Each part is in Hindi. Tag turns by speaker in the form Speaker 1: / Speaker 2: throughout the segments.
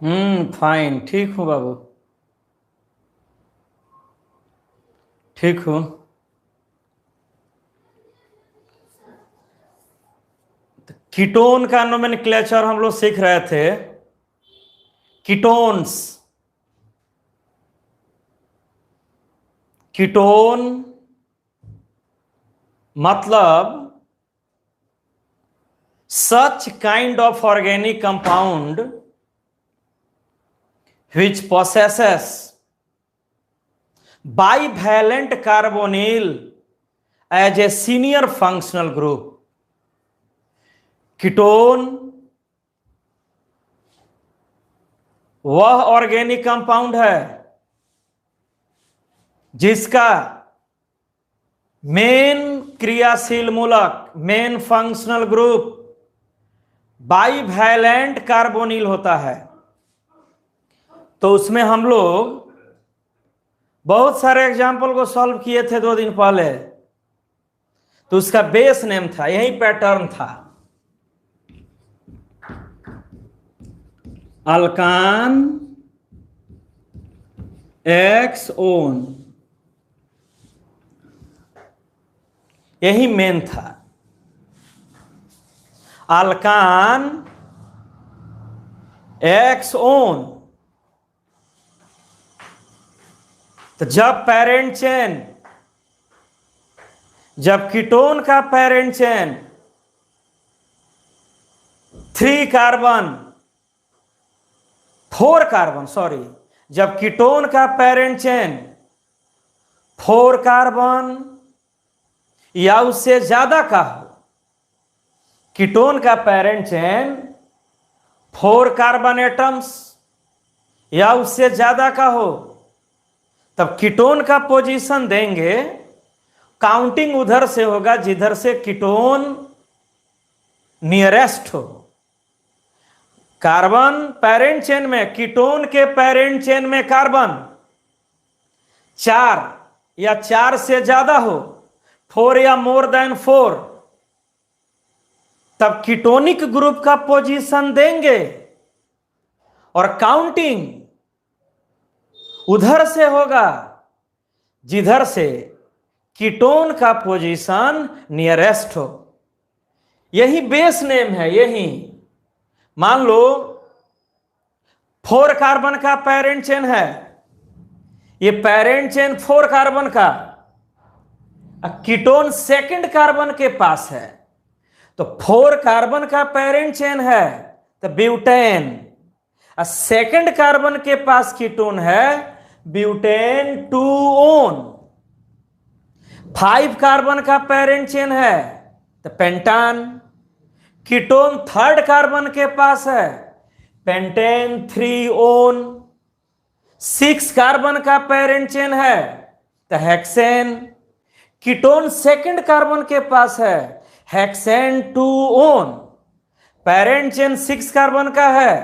Speaker 1: फाइन, ठीक हूँ बाबू, ठीक हूँ। कीटोन का नोमेनक्लेचर हम लोग सीख रहे थे। कीटोन्स, कीटोन मतलब such kind of organic compound which possesses bivalent carbonyl as a senior functional group. Ketone वह ऑर्गेनिक कंपाउंड है जिसका मेन क्रियाशील मूलक, main functional group bivalent carbonyl होता है। तो उसमें हम लोग बहुत सारे एग्जाम्पल को सॉल्व किए थे 2 दिन पहले। तो उसका बेस नेम था, यही पैटर्न था, अल्कान एक्सओन, यही मेन था, अल्कान एक्सओन। तो जब कीटोन का parent chain 3 carbon 4 carbon, sorry, जब कीटोन का पेरेंट चेन 4 कार्बन या उससे ज्यादा का हो, कीटोन का पेरेंट चेन 4 कार्बन एटम्स या उससे ज्यादा का हो, तब कीटोन का पोजीशन देंगे। काउंटिंग उधर से होगा जिधर से कीटोन नियरेस्ट हो। कार्बन पेरेंट चेन में, कीटोन के पेरेंट चेन में कार्बन 4 या 4 से ज्यादा हो, 4 या मोर देन 4, तब कीटोनिक ग्रुप का पोजीशन देंगे और काउंटिंग उधर से होगा जिधर से कीटोन का पोजीशन नियरेस्ट हो। यही बेस नेम है। यही मान लो 4 कार्बन का पेरेंट चेन है, ये पेरेंट चेन 4 कार्बन का, कीटोन सेकंड कार्बन के पास है, तो 4 कार्बन का पेरेंट चेन है तो ब्यूटेन, सेकंड कार्बन के पास कीटोन है ब्यूटेन 2 ओन। 5 कार्बन का पेरेंट चेन है तो पेंटान, कीटोन 3rd कार्बन के पास है, पेंटेन 3 ओन। 6 कार्बन का पेरेंट चेन है तो हेक्सेन, कीटोन 2nd कार्बन के पास है, hexane 2 own. Parent chain 6 carbon का है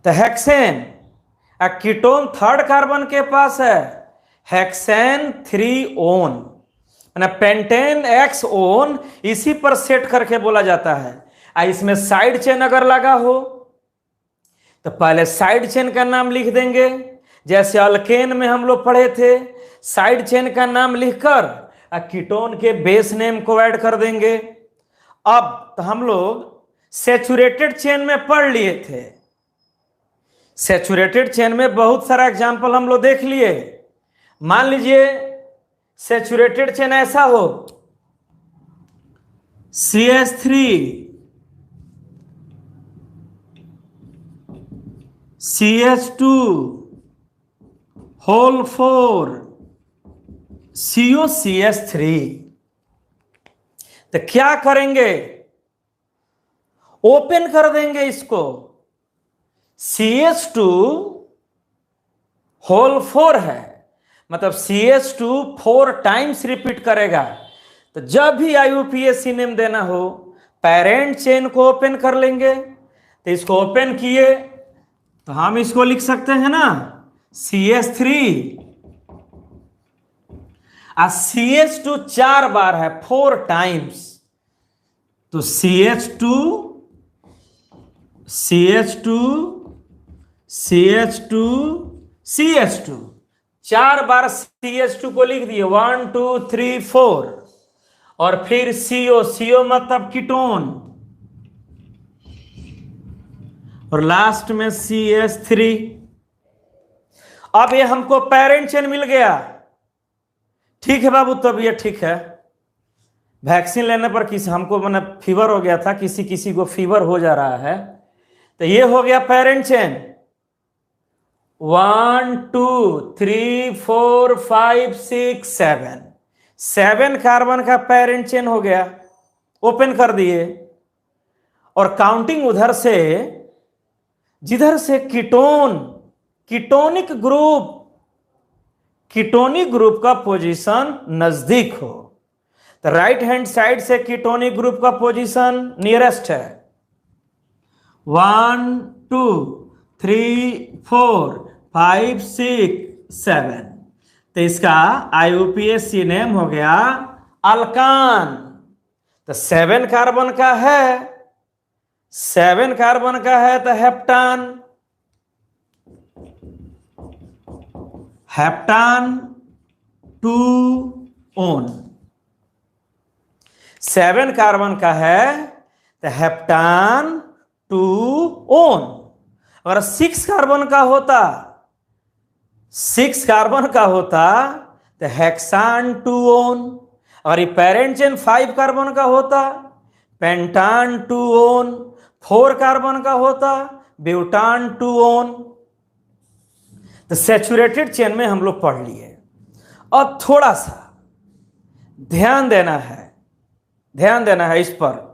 Speaker 1: तो हेक्सेन, कीटोन 3rd कार्बन के पास है, hexane 3 own. Pentane x own इसी पर सेट करके बोला जाता है। इसमें साइड चेन अगर लगा हो तो पहले साइड चेन का नाम लिख देंगे, जैसे अल्केन में हम लोग पढ़े थे, साइड चेन का नाम लिखकर कीटोन के बेस नेम को ऐड कर देंगे। अब तो हम लोग सैचुरेटेड चेन में पढ़ लिए थे, सैचुरेटेड चेन में बहुत सारा एग्जाम्पल हम लोग देख लिए। मान लीजिए सैचुरेटेड चेन ऐसा हो, CH3 CH2 होल 4 COCH3, तो क्या करेंगे, ओपन कर देंगे इसको। CH2 होल 4 है, मतलब CH2 4 टाइम्स रिपीट करेगा। तो जब भी IUPAC नेम देना हो, पेरेंट चेन को ओपन कर लेंगे। तो इसको ओपन किए तो हम इसको लिख सकते हैं ना, CH3, CH2 4 बार है, 4 टाइम्स, तो CH2 CH2 CH2 CH2, 4 बार CH2 को लिख दिए, 1 2 3 4, और फिर CO मतलब कीटोन, और लास्ट में CH3। अब ये हमको पेरेंट चेन मिल गया। ठीक है बाबू, तब ये ठीक है। वैक्सीन लेने पर किसी हमको मैंने फीवर हो गया था, किसी किसी को फीवर हो जा रहा है, तो ये हो गया पेरेंट चेन। 1 2 3 4 5 6 7, 7 कार्बन का पेरेंट चेन हो गया। ओपन कर दिए, और काउंटिंग उधर से, जिधर से कीटोनिक ग्रुप का पोजीशन नजदीक हो, तो राइट हैंड साइड से कीटोनिक ग्रुप का पोजीशन नियरेस्ट है। 1 2 3 4 5 6 7, तो इसका IUPAC नेम हो गया अल्कान। तो 7 कार्बन का है, 7 कार्बन का है, तो हेप्टान 2 ओन। 7 कार्बन का है तो हेप्टान 2 ओन। अगर 6 कार्बन का होता, 6 कार्बन का होता तो हेक्सान 2 ओन। अगर ये पेरेंट चेन 5 कार्बन का होता, पेंटान 2 ओन। 4 कार्बन का होता, ब्यूटान 2 ओन। तो सैचुरेटेड चेन में हम लोग पढ़ लिए। अब थोड़ा सा ध्यान देना है इस पर।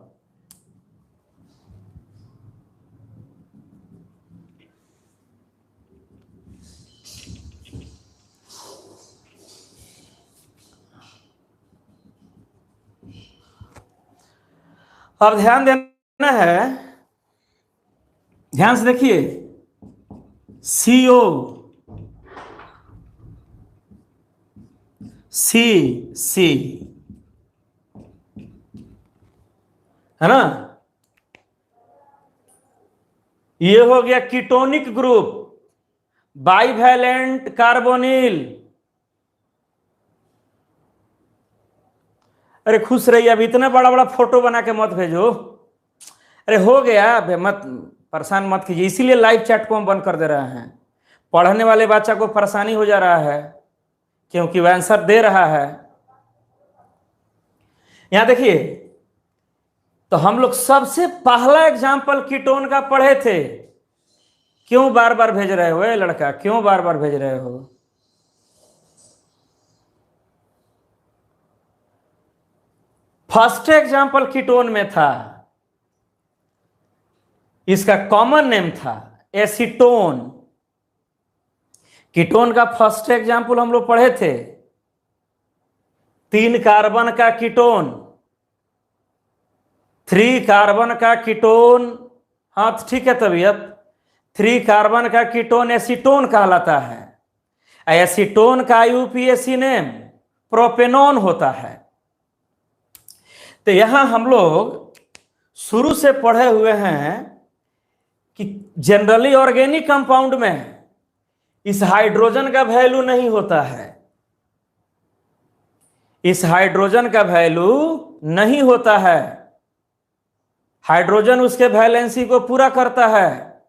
Speaker 1: अब ध्यान देना है, ध्यान से देखिए। CO C है ना, ये हो गया कीटोनिक ग्रुप, बाइवैलेंट कार्बोनिल। अरे खुश रहिए, अब इतना बड़ा बड़ा फोटो बना के मत भेजो। अरे हो गया, मत परेशान मत कीजिए, इसीलिए लाइव चैट को हम बंद कर दे रहे हैं। पढ़ने वाले बच्चा को परेशानी हो जा रहा है, क्योंकि वह आंसर दे रहा है। यहां देखिए, तो हम लोग सबसे पहला एग्जाम्पल कीटोन का पढ़े थे। क्यों बार बार भेज रहे हो लड़का, क्यों बार बार भेज रहे हो? फर्स्ट एग्जाम्पल कीटोन में था, इसका कॉमन नेम था एसीटोन। कीटोन का फर्स्ट एग्जाम्पल हम लोग पढ़े थे, 3 कार्बन का कीटोन, 3 कार्बन का कीटोन। हाँ तो ठीक है तबीयत, 3 कार्बन का कीटोन एसीटोन कहलाता है। एसीटोन का IUPAC नेम प्रोपेनॉन होता है। तो यहां हम लोग शुरू से पढ़े हुए हैं कि जनरली ऑर्गेनिक कंपाउंड में इस हाइड्रोजन का वैल्यू नहीं होता है, इस हाइड्रोजन का वैल्यू नहीं होता है। हाइड्रोजन उसके वैलेंसी को पूरा करता है।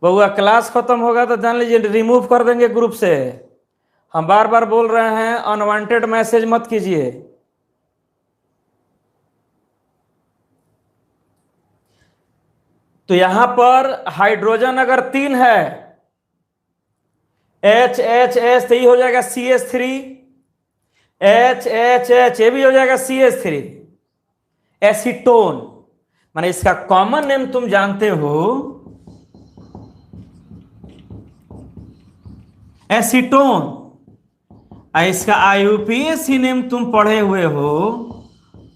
Speaker 1: बहुआ क्लास खत्म होगा तो जान लीजिए रिमूव कर देंगे ग्रुप से। हम बार बार बोल रहे हैं, अनवांटेड मैसेज मत कीजिए। तो यहां पर हाइड्रोजन अगर 3 है, H तो ये हो जाएगा CH3, H ये भी हो जाएगा CH3। एसीटोन माने इसका कॉमन नेम तुम जानते हो एसीटोन, इसका IUPAC नेम तुम पढ़े हुए हो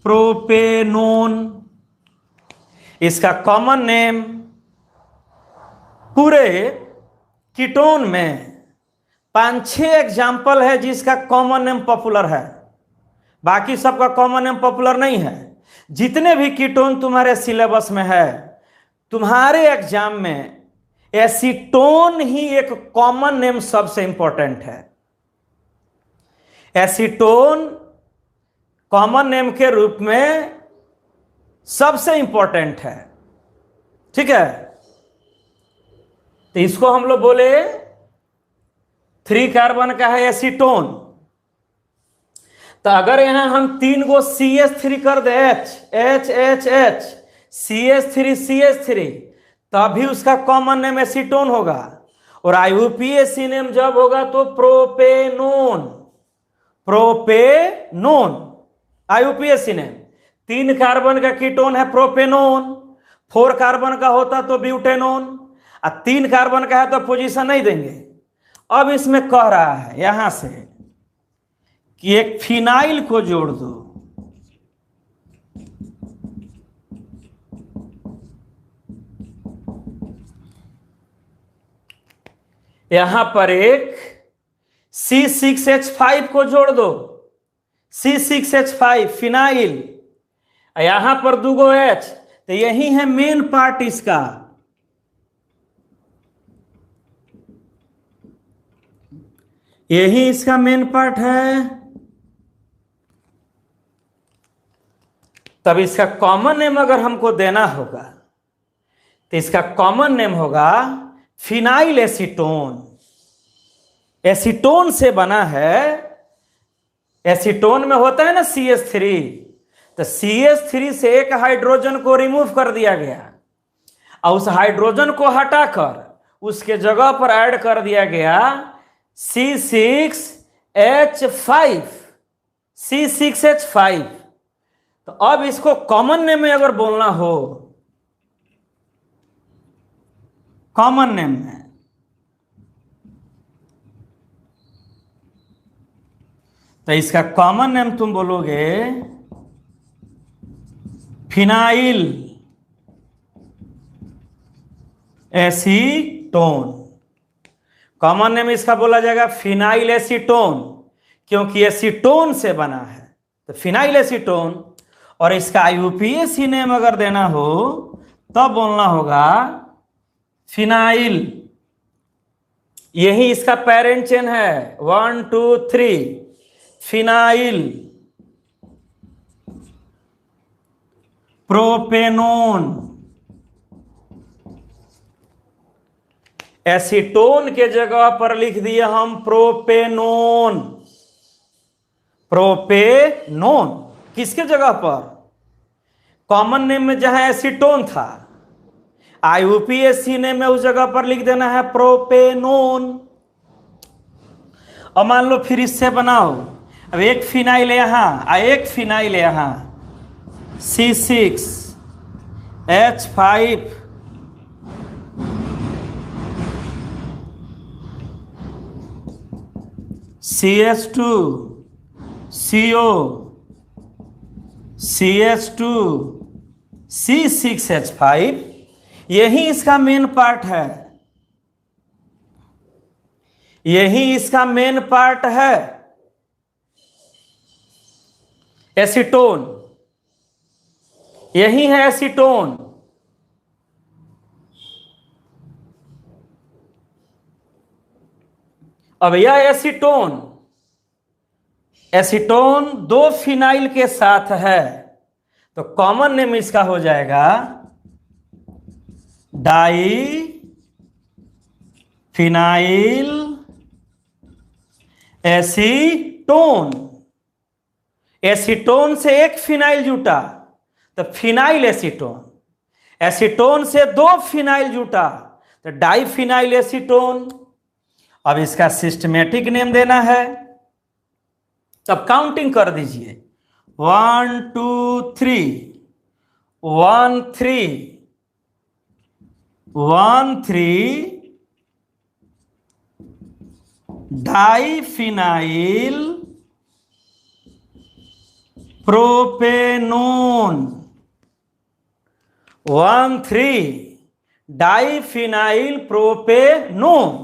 Speaker 1: प्रोपेनोन। इसका कॉमन नेम पूरे कीटोन में 5-6 एग्जाम्पल है जिसका कॉमन नेम पॉपुलर है, बाकी सबका कॉमन नेम पॉपुलर नहीं है। जितने भी कीटोन तुम्हारे सिलेबस में है तुम्हारे एग्जाम में एसीटोन ही एक कॉमन नेम सबसे इंपॉर्टेंट है। एसीटोन कॉमन नेम के रूप में सबसे इंपॉर्टेंट है, ठीक है। तो इसको हम लोग बोले 3 कार्बन का है एसीटोन। तो अगर यहां हम 3 गो CH3 कर दे, H CH3 तभी उसका कॉमन नेम एसीटोन होगा। और IUPAC नेम जब होगा तो प्रोपेनोन IUPAC नेम। 3 कार्बन का कीटोन है प्रोपेनोन, 4 कार्बन का होता तो ब्यूटेनोन, और 3 कार्बन का है तो पोजीशन नहीं देंगे। अब इसमें कह रहा है यहां से कि एक फिनाइल को जोड़ दो। यहां पर एक C6H5 को जोड़ दो, C6H5 फिनाइल। यहां पर 2 गो H, तो यही है मेन पार्ट इसका। यही इसका मेन पार्ट है। तब इसका कॉमन नेम अगर हमको देना होगा तो इसका कॉमन नेम होगा फिनाइल एसीटोन। एसीटोन से बना है। एसीटोन में होता है ना CH3, तो CH3 से एक हाइड्रोजन को रिमूव कर दिया गया और उस हाइड्रोजन को हटाकर उसके जगह पर ऐड कर दिया गया C6H5। तो अब इसको कॉमन नेम में अगर बोलना हो, कॉमन नेम में, तो इसका कॉमन नेम तुम बोलोगे फिनाइल एसीटोन। कॉमन नेम इसका बोला जाएगा फिनाइल एसीटोन, क्योंकि एसीटोन से बना है तो फिनाइल एसीटोन। और इसका IUPAC नेम अगर देना हो तब बोलना होगा फिनाइल। यही इसका पेरेंट चेन है 1 2 3 फिनाइल प्रोपेनोन। एसीटोन के जगह पर लिख दिए हम प्रोपेनोन। किसके जगह पर? कॉमन नेम में जहां एसीटोन था, IUPAC नेम में उस जगह पर लिख देना है प्रोपेनोन। और मान लो फिर इससे बनाओ, अब एक फिनाइल यहां, एक फिनाइल यहां, C6H5 CH2 CO CH2 C6H5, यही इसका मेन पार्ट है। यही इसका मेन पार्ट है एसीटोन। यही है एसीटोन। अब यह एसीटोन 2 फिनाइल के साथ है तो कॉमन नेम इसका हो जाएगा डाई फिनाइल एसीटोन। एसीटोन से एक फिनाइल जुटा तो फिनाइल एसीटोन, एसीटोन से 2 फिनाइल जुटा तो डाई फिनाइल एसीटोन। अब इसका सिस्टमेटिक नेम देना है, अब काउंटिंग कर दीजिए 1 2 3 1 3 1 3 di phenyl propanone. 1 3 di phenyl propanone.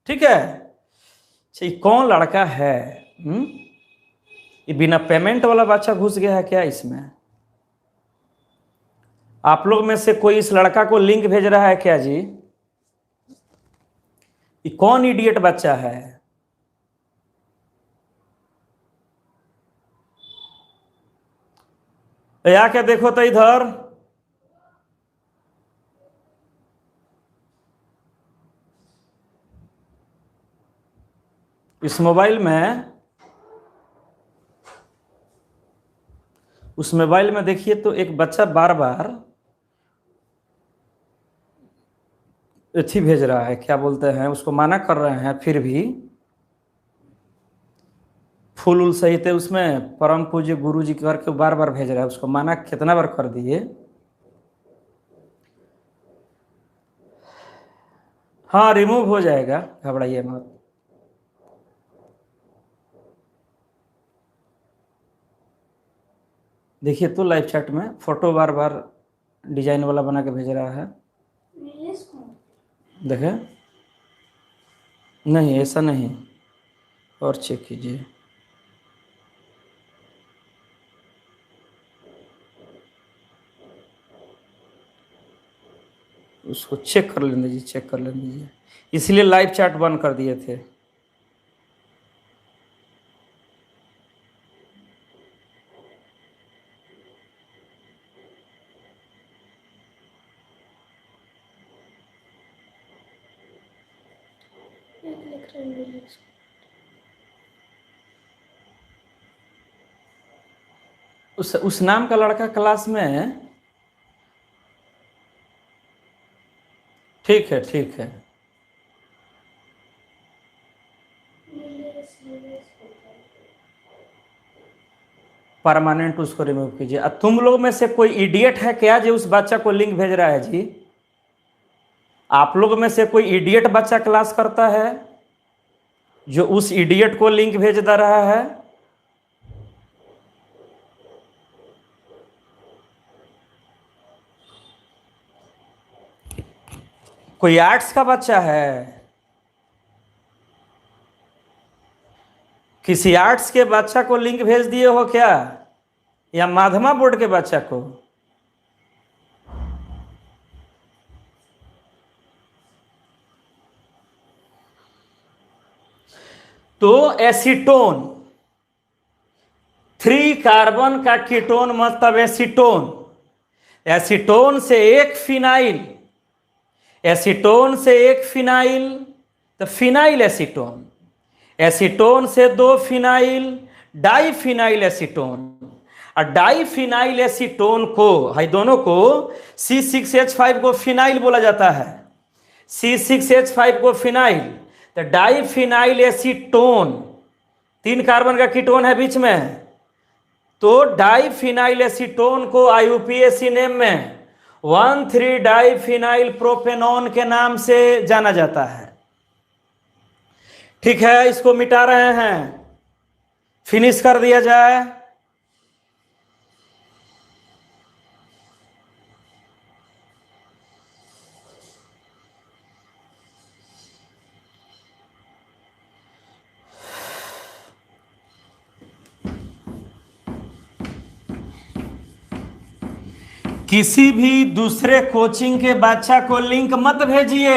Speaker 1: ठीक है। ये कौन लड़का है? ये बिना पेमेंट वाला बच्चा घुस गया है क्या इसमें? आप लोग में से कोई इस लड़का को लिंक भेज रहा है क्या जी? ये कौन इडियट बच्चा है? या क्या देखो तो इधर, इस मोबाइल में, उस मोबाइल में देखिए तो एक बच्चा बार बार अथी भेज रहा है, क्या बोलते हैं उसको, माना कर रहे हैं, फिर भी फूल उल सहित है उसमें परम पूज्य गुरु जी करके बार बार भेज रहा है। उसको माना कितना बार कर दिए। हाँ रिमूव हो जाएगा, घबराइए मत। देखिए तो लाइव चैट में फोटो बार बार डिजाइन वाला बना के भेज रहा है। देखे, नहीं ऐसा नहीं, और चेक कीजिए। उसको चेक कर लेने दीजिए, चेक कर लेने दीजिए, इसलिए लाइव चैट बंद कर दिए थे। उस नाम का लड़का क्लास में है। ठीक है ठीक है, परमानेंट उसको रिमूव कीजिए। अब तुम लोग में से कोई इडियट है क्या जो उस बच्चा को लिंक भेज रहा है जी? आप लोग में से कोई इडियट बच्चा क्लास करता है जो उस इडियट को लिंक भेज दे रहा है? कोई आर्ट्स का बच्चा है? किसी आर्ट्स के बच्चा को लिंक भेज दिए हो क्या, या माधमा बोर्ड के बच्चा को? तो एसीटोन, 3 कार्बन का कीटोन मतलब एसीटोन। एसीटोन से एक फिनाइल, एसीटोन से एक फिनाइल तो फिनाइल एसीटोन, एसीटोन से 2 फिनाइल डाइफिनाइल एसीटोन। और डाइफिनाइल एसीटोन को, हाई दोनों को, C6H5 को फिनाइल बोला जाता है, C6H5 को फिनाइल। तो डाइफिनाइल एसीटोन 3 कार्बन का कीटोन है बीच में, तो डाइफिनाइल एसीटोन को IUPAC नेम में 1,3 डाइफिनाइल प्रोपेनॉन के नाम से जाना जाता है। ठीक है, इसको मिटा रहे हैं, फिनिश कर दिया जाए। किसी भी दूसरे कोचिंग के बच्चा को लिंक मत भेजिए।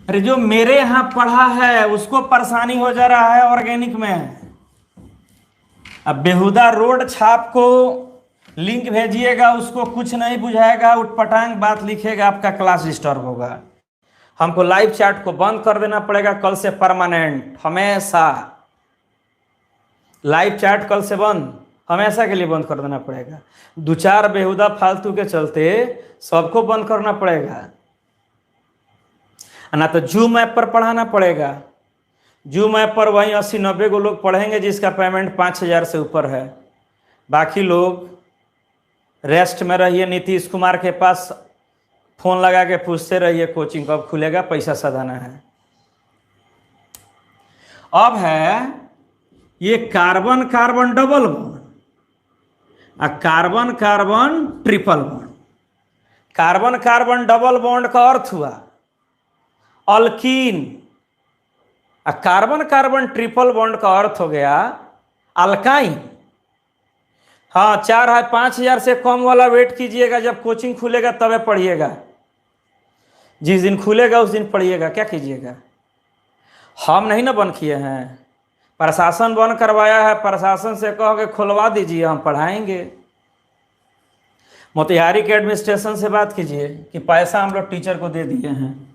Speaker 1: अरे जो मेरे यहां पढ़ा है उसको परेशानी हो जा रहा है ऑर्गेनिक में। अब बेहुदा रोड छाप को लिंक भेजिएगा, उसको कुछ नहीं बुझाएगा, उठपटांग बात लिखेगा, आपका क्लास डिस्टर्ब होगा। हमको लाइव चैट को बंद कर देना पड़ेगा कल से, परमानेंट, हमेशा। लाइव चैट कल से बंद, हमेशा के लिए बंद कर देना पड़ेगा। 2-4 बेहुदा फालतू के चलते सबको बंद करना पड़ेगा, ना तो जूम ऐप पर पढ़ाना पड़ेगा। जूम ऐप पर वहीं 80-90 को लोग पढ़ेंगे जिसका पेमेंट 5,000 से ऊपर है। बाकी लोग रेस्ट में रहिए, नीतीश कुमार के पास फोन लगा के पूछते रहिए कोचिंग कब खुलेगा, पैसा सधाना है। अब है ये कार्बन कार्बन डबल बॉन्ड और carbon carbon triple bond. Carbon carbon double bond का अर्थ हुआ अल्कीन, और कार्बन कार्बन ट्रिपल बॉन्ड का अर्थ हो गया अल्काइन। हाँ 4,000-5,000 से कम वाला वेट कीजिएगा, जब कोचिंग खुलेगा तब पढ़िएगा, जिस दिन खुलेगा उस दिन पढ़िएगा। क्या कीजिएगा? हम नहीं ना बंद किए हैं, प्रशासन बंद करवाया है, प्रशासन से कहो कि खुलवा दीजिए, हम पढ़ाएंगे। मोतिहारी के एडमिनिस्ट्रेशन से बात कीजिए कि पैसा हम लोग टीचर को दे दिए हैं।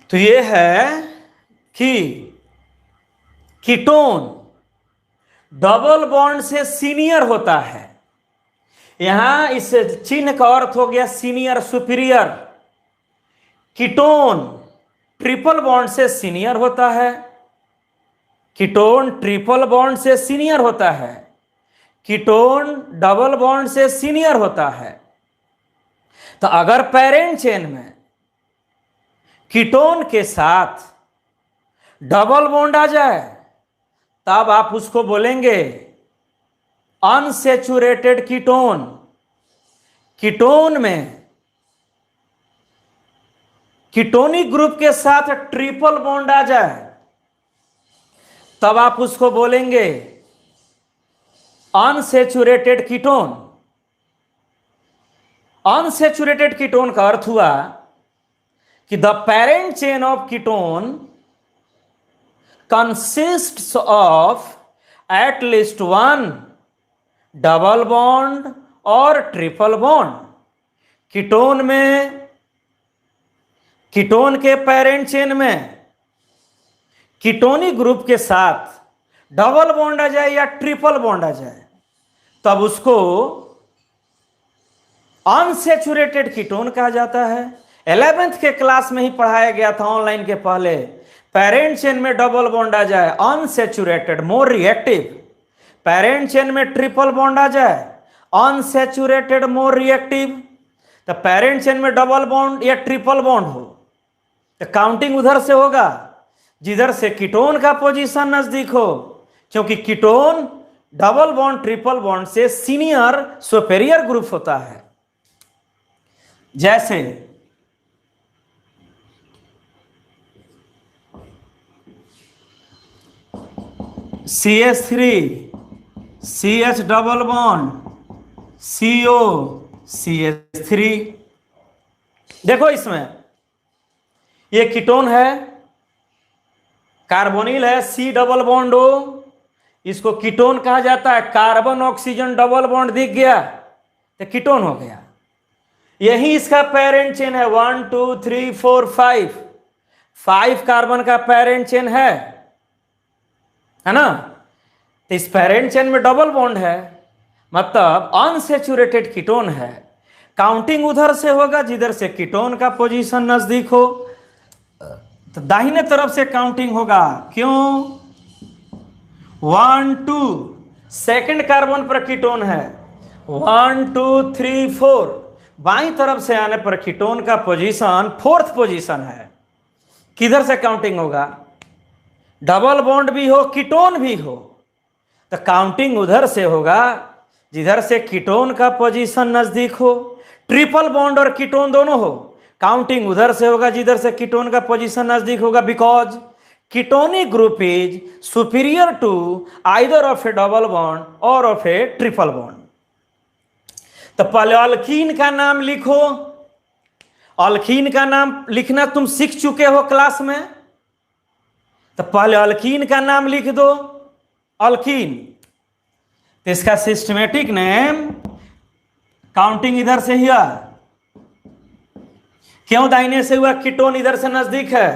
Speaker 1: तो ये है कि कीटोन डबल बॉन्ड से सीनियर होता है। यहां इस चिन्ह का अर्थ हो गया senior, superior. Ketone triple bond से सीनियर होता है, कीटोन ट्रिपल बॉन्ड से सीनियर होता है, कीटोन डबल बॉन्ड से सीनियर होता है। तो अगर पेरेंट चेन में कीटोन के साथ डबल बॉन्ड आ जाए तब आप उसको बोलेंगे अनसैचुरेटेड कीटोन। कीटोन में कीटोनिक ग्रुप के साथ ट्रिपल बॉन्ड आ जाए तब आप उसको बोलेंगे अनसैचुरेटेड कीटोन। अनसैचुरेटेड कीटोन का अर्थ हुआ कि the parent chain of ketone consists of at least one double bond और ट्रिपल बॉन्ड। कीटोन में, कीटोन के पेरेंट चेन में कीटोनिक ग्रुप के साथ डबल बॉन्ड आ जाए या ट्रिपल बॉन्ड आ जाए तब उसको अनसैचुरेटेड कीटोन कहा जाता है। 11th के क्लास में ही पढ़ाया गया था ऑनलाइन के पहले। पेरेंट चेन में डबल बॉन्ड आ जाए unsaturated, more reactive. Parent chain में ट्रिपल बॉन्ड आ जाए अनसैचुरेटेड, मोर रिएक्टिव। तो पेरेंट चेन में डबल बॉन्ड या ट्रिपल बॉन्ड हो तो काउंटिंग उधर से होगा जिधर से कीटोन का पोजीशन नजदीक हो, क्योंकि ketone double bond triple bond से सीनियर सुपेरियर ग्रुप होता है। जैसे CH3 CH double bond CO CH3। देखो इसमें ये कीटोन है, कार्बोनिल है, C डबल बॉन्ड हो, इसको कीटोन कहा जाता है। कार्बन ऑक्सीजन डबल बॉन्ड दिख गया तो कीटोन हो गया। यही इसका पेरेंट चेन है 1 2 3 4 5 कार्बन का पेरेंट चेन है ना। तो इस पेरेंट चेन में डबल बॉन्ड है, मतलब अनसैचुरेटेड कीटोन है। काउंटिंग उधर से होगा जिधर से कीटोन का पोजीशन नजदीक हो, तो दाहिने तरफ से काउंटिंग होगा। क्यों? 1 2 सेकंड कार्बन पर कीटोन है, 1 2 3 4 बाईं तरफ से आने पर कीटोन का पोजीशन फोर्थ पोजीशन है। किधर से काउंटिंग होगा? डबल बॉन्ड भी हो कीटोन भी हो तो काउंटिंग उधर से होगा जिधर से कीटोन का पोजीशन नजदीक हो। ट्रिपल बॉन्ड और कीटोन दोनों हो, काउंटिंग उधर से होगा जिधर से कीटोन का पोजीशन नजदीक होगा, because ketonic group is superior to either of a double bond और ऑफ ए ट्रिपल बॉन्ड। तो पहले अल्कीन का नाम लिखो। अल्कीन का नाम लिखना तुम सीख चुके हो क्लास में, तो पहले अल्कीन का नाम लिख दो, अल्कीन। तो इसका सिस्टमेटिक नेम, काउंटिंग इधर से हुआ, क्यों दाहिने से हुआ? कीटोन इधर से नजदीक है।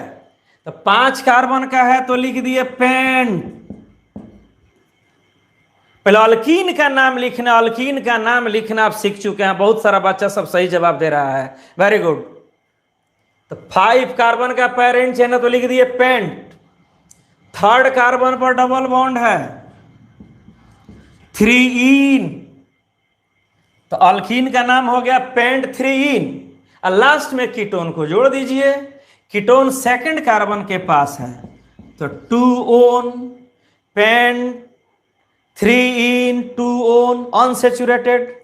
Speaker 1: तो 5 कार्बन का है तो लिख दिए पेंट। पहले अल्कीन का नाम लिखना, अल्कीन का नाम लिखना आप सीख चुके हैं। बहुत सारा बच्चा सब सही जवाब दे रहा है, वेरी गुड। तो 5 कार्बन का पेरेंट चेन है तो लिख दिए पेंट। थर्ड कार्बन पर डबल बॉन्ड है 3 तो अल्कीन का नाम हो गया पेंट 3। और लास्ट में कीटोन को जोड़ दीजिए। कीटोन सेकंड कार्बन के पास है तो 2 पेंट 3 इन 2 ओन अनसेचुरेटेड।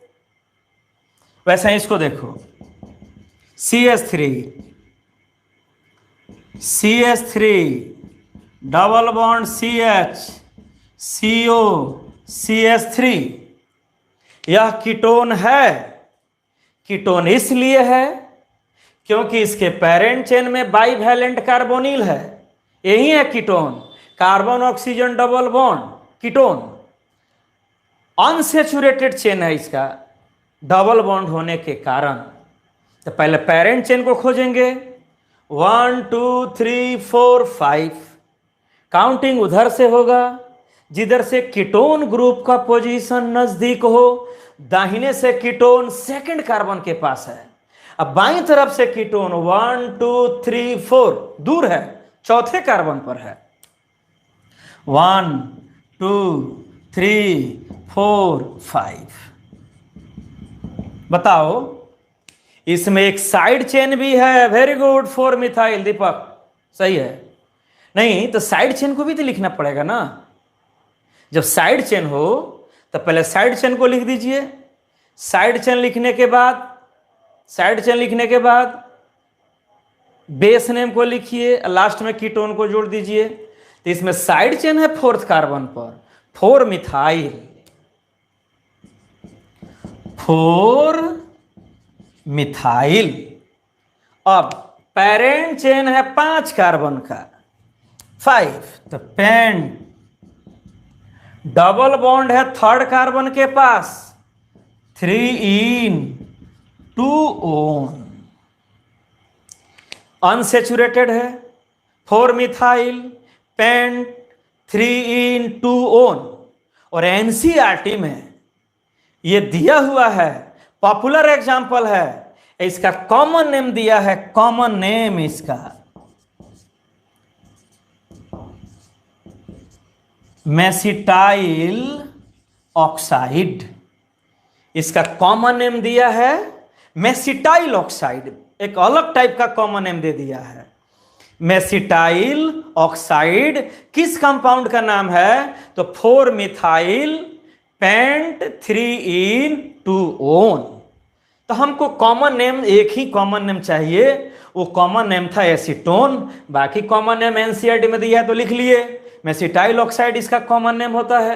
Speaker 1: वैसे इसको देखो, CH3 double bond CH CO CH3, यह कीटोन है। कीटोन इसलिए है क्योंकि इसके पेरेंट चेन में बाइवैलेंट कार्बोनिल है, यही है ketone. Carbon oxygen double bond ketone. Unsaturated chain है इसका डबल बॉन्ड होने के कारण। तो पहले पेरेंट चेन को खोजेंगे, 1 2 3 4 5, काउंटिंग उधर से होगा जिधर से कीटोन ग्रुप का पोजीशन नजदीक हो। दाहिने से कीटोन सेकंड कार्बन के पास है, अब बाईं तरफ से कीटोन 1 2 3 4 दूर है, चौथे कार्बन पर है। 1 2 3 4 5। बताओ, इसमें एक साइड चेन भी है। Very good, 4 methyl. दीपक सही है। नहीं तो साइड चेन को भी तो लिखना पड़ेगा ना। जब साइड चेन हो तो पहले साइड चेन को लिख दीजिए। साइड चेन लिखने के बाद बेस नेम को लिखिए, लास्ट में कीटोन को जोड़ दीजिए। तो इसमें साइड चेन है फोर्थ कार्बन पर, 4 मिथाइल। 4 मिथाइल। अब पेरेंट चेन है 5 कार्बन का, 5। तो पेंट डबल बॉन्ड है थर्ड कार्बन के पास, 3 इन 2 ओन। अनसेचुरेटेड है, 4 मिथाइल पेंट 3 इन 2 ओन। और एनसीईआरटी में ये दिया हुआ है, पॉपुलर एग्जाम्पल है। इसका कॉमन नेम दिया है, कॉमन नेम इसका मेसिटाइल ऑक्साइड। इसका कॉमन नेम दिया है मेसिटाइल ऑक्साइड, एक अलग टाइप का कॉमन नेम दे दिया है। मेसिटाइल ऑक्साइड किस कंपाउंड का नाम है? तो 4 मिथाइल पेंट 3 इन 2 ओन। तो हमको कॉमन नेम, एक ही कॉमन नेम चाहिए, वो कॉमन नेम था एसीटोन। बाकी कॉमन नेम एनसीईआरटी में दिया है तो लिख लिए, मेसिटाइल ऑक्साइड इसका कॉमन नेम होता है।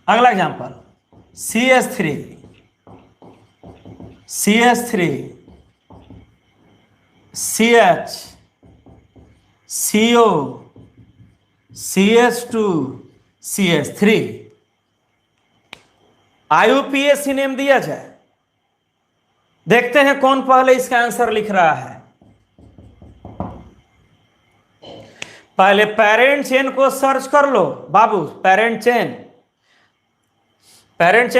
Speaker 1: अगला example, CH3 CH CO CH2 CH3। IUPAC name दिया जाए, देखते हैं कौन पहले इसका आंसर लिख रहा है। पहले पेरेंट चेन को सर्च कर लो बाबू, पेरेंट चेन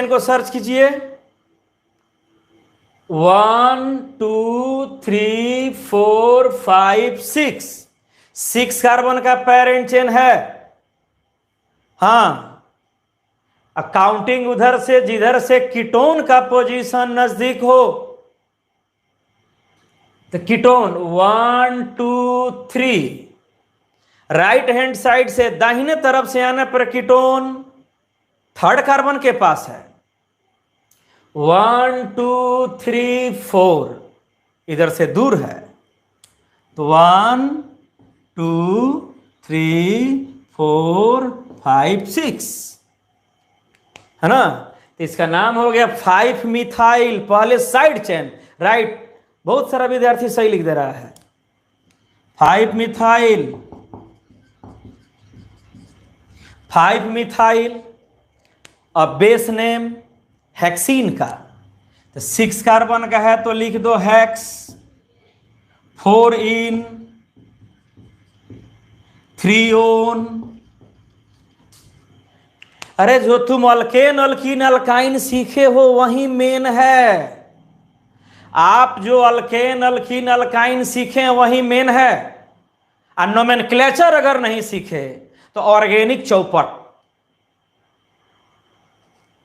Speaker 1: को सर्च कीजिए। 1 2 3 4 5 6 कार्बन का पेरेंट चेन है। हाँ, काउंटिंग उधर से जिधर से कीटोन का पोजीशन नजदीक हो। तो कीटोन 1 2 3, राइट हैंड साइड से दाहिने तरफ से आने पर कीटोन थर्ड कार्बन के पास है। 1 2 3 4 इधर से दूर है। तो 1 2 3 4 5 6 है ना। तो इसका नाम हो गया 5 मिथाइल। पहले साइड चेन, राइट, बहुत सारा विद्यार्थी सही लिख दे रहा है। 5 मिथाइल। अब बेस नेम हेक्सीन का, तो 6 कार्बन का है तो लिख दो हेक्स। 4 इन 3 ओन। अरे जो तुम अल्केन अल्कीन अल्काइन सीखे हो वही मेन है। आप जो अल्केन अल्कीन अल्काइन सीखे वही मेन है। और नोमेनक्लेचर अगर नहीं सीखे तो ऑर्गेनिक चौपट,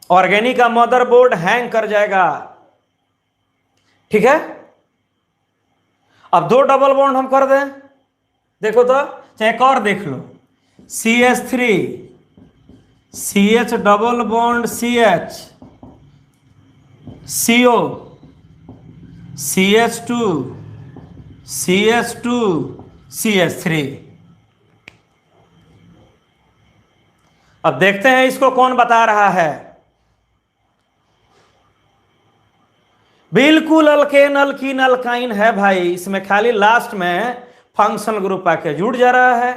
Speaker 1: ऑर्गेनिक का मदरबोर्ड हैंग कर जाएगा। ठीक है, अब 2 डबल बॉन्ड हम कर दें, देखो तो, चाहे एक और देख लो। CH3 CH double bond CH, CO, CH2, CH2, CH3। अब देखते हैं इसको कौन बता रहा है। बिल्कुल अल्केन अल्कीन अल्काइन है भाई, इसमें खाली लास्ट में फंक्शनल ग्रुप आके जुड़ जा रहा है।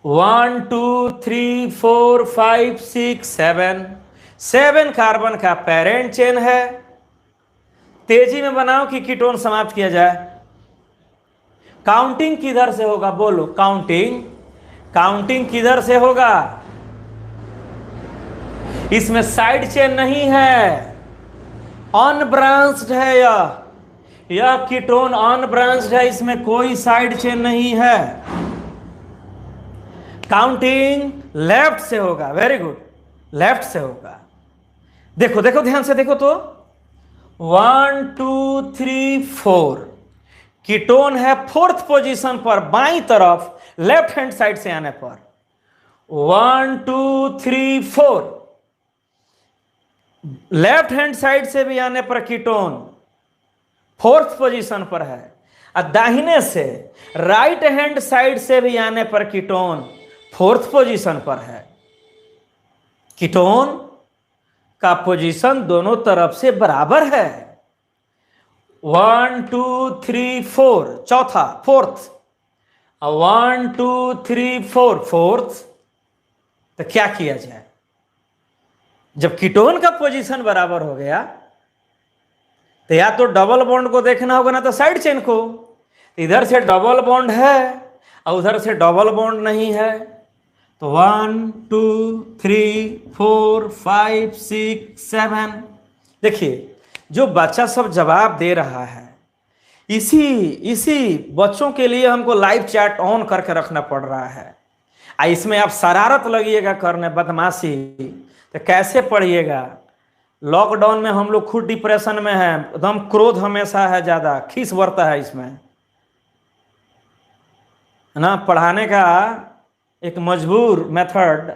Speaker 1: 1 2 3 4 5 6 7, 7 कार्बन का पेरेंट चेन है। तेजी में बनाओ कि कीटोन समाप्त किया जाए। काउंटिंग किधर से होगा बोलो, काउंटिंग, काउंटिंग किधर से होगा? इसमें साइड चेन नहीं है, अनब्रांच्ड है यह कीटोन अनब्रांच्ड है, इसमें कोई साइड चेन नहीं है। काउंटिंग लेफ्ट से होगा, वेरी गुड, लेफ्ट से होगा। देखो देखो ध्यान से देखो तो 1 2 3 4 कीटोन है फोर्थ पोजीशन पर बाईं तरफ, लेफ्ट हैंड साइड से आने पर 1 2 3 4, लेफ्ट हैंड साइड से भी आने पर कीटोन फोर्थ पोजीशन पर है, और दाहिने से राइट हैंड साइड से भी आने पर कीटोन फोर्थ पोजीशन पर है। कीटोन का पोजीशन दोनों तरफ से बराबर है। 1 2 3 4 चौथा, फोर्थ, 1 2 3 4 फोर्थ। तो क्या किया जाए? जब कीटोन का पोजीशन बराबर हो गया तो या तो डबल बॉन्ड को देखना होगा ना तो साइड चेन को। इधर से डबल बॉन्ड है और उधर से डबल बॉन्ड नहीं है, तो 1 2 3 4 5 6 7। देखिए जो बच्चा सब जवाब दे रहा है, इसी बच्चों के लिए हमको लाइव चैट ऑन करके रखना पड़ रहा है। इसमें आप शरारत लगिएगा करने, बदमाशी, तो कैसे पढ़िएगा? लॉकडाउन में हम लोग खुद डिप्रेशन में हैं, एकदम क्रोध हमेशा है, ज्यादा खीस बढ़ता है इसमें, है ना। पढ़ाने का एक मजबूर मेथड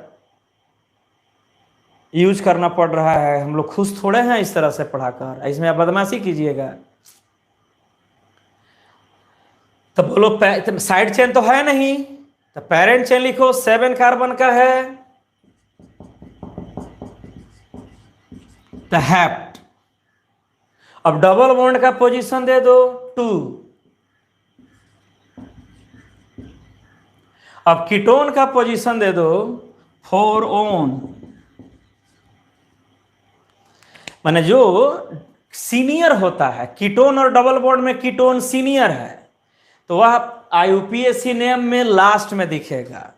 Speaker 1: यूज करना पड़ रहा है। हम लोग खुश थोड़े हैं इस तरह से पढ़ाकर, इसमें आप बदमाशी कीजिएगा। तो बोलो साइड चेन तो है नहीं, तो पेरेंट चेन लिखो, 7 कार्बन का है, तो हैप्ट। अब डबल बॉन्ड का पोजीशन दे दो 2। अब कीटोन का पोजीशन दे दो 4 ओन। माने जो सीनियर होता है कीटोन और डबल बॉन्ड में, कीटोन सीनियर है तो वह IUPAC नेम में लास्ट में दिखेगा।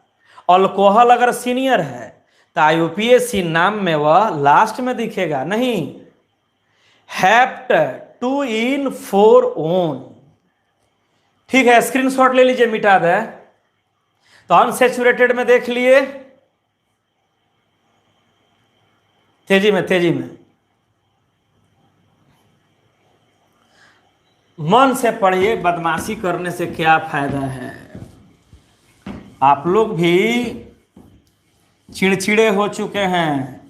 Speaker 1: अल्कोहल अगर सीनियर है तो IUPAC नाम में वह लास्ट में दिखेगा नहीं। हैप्ट 2 in 4 ओन, ठीक है, स्क्रीनशॉट ले लीजिए, मिटा दे। तो अनसेचुरेटेड में देख लिए, तेजी में मन से पढ़िए, बदमाशी करने से क्या फायदा है? आप लोग भी चिड़चिड़े हो चुके हैं,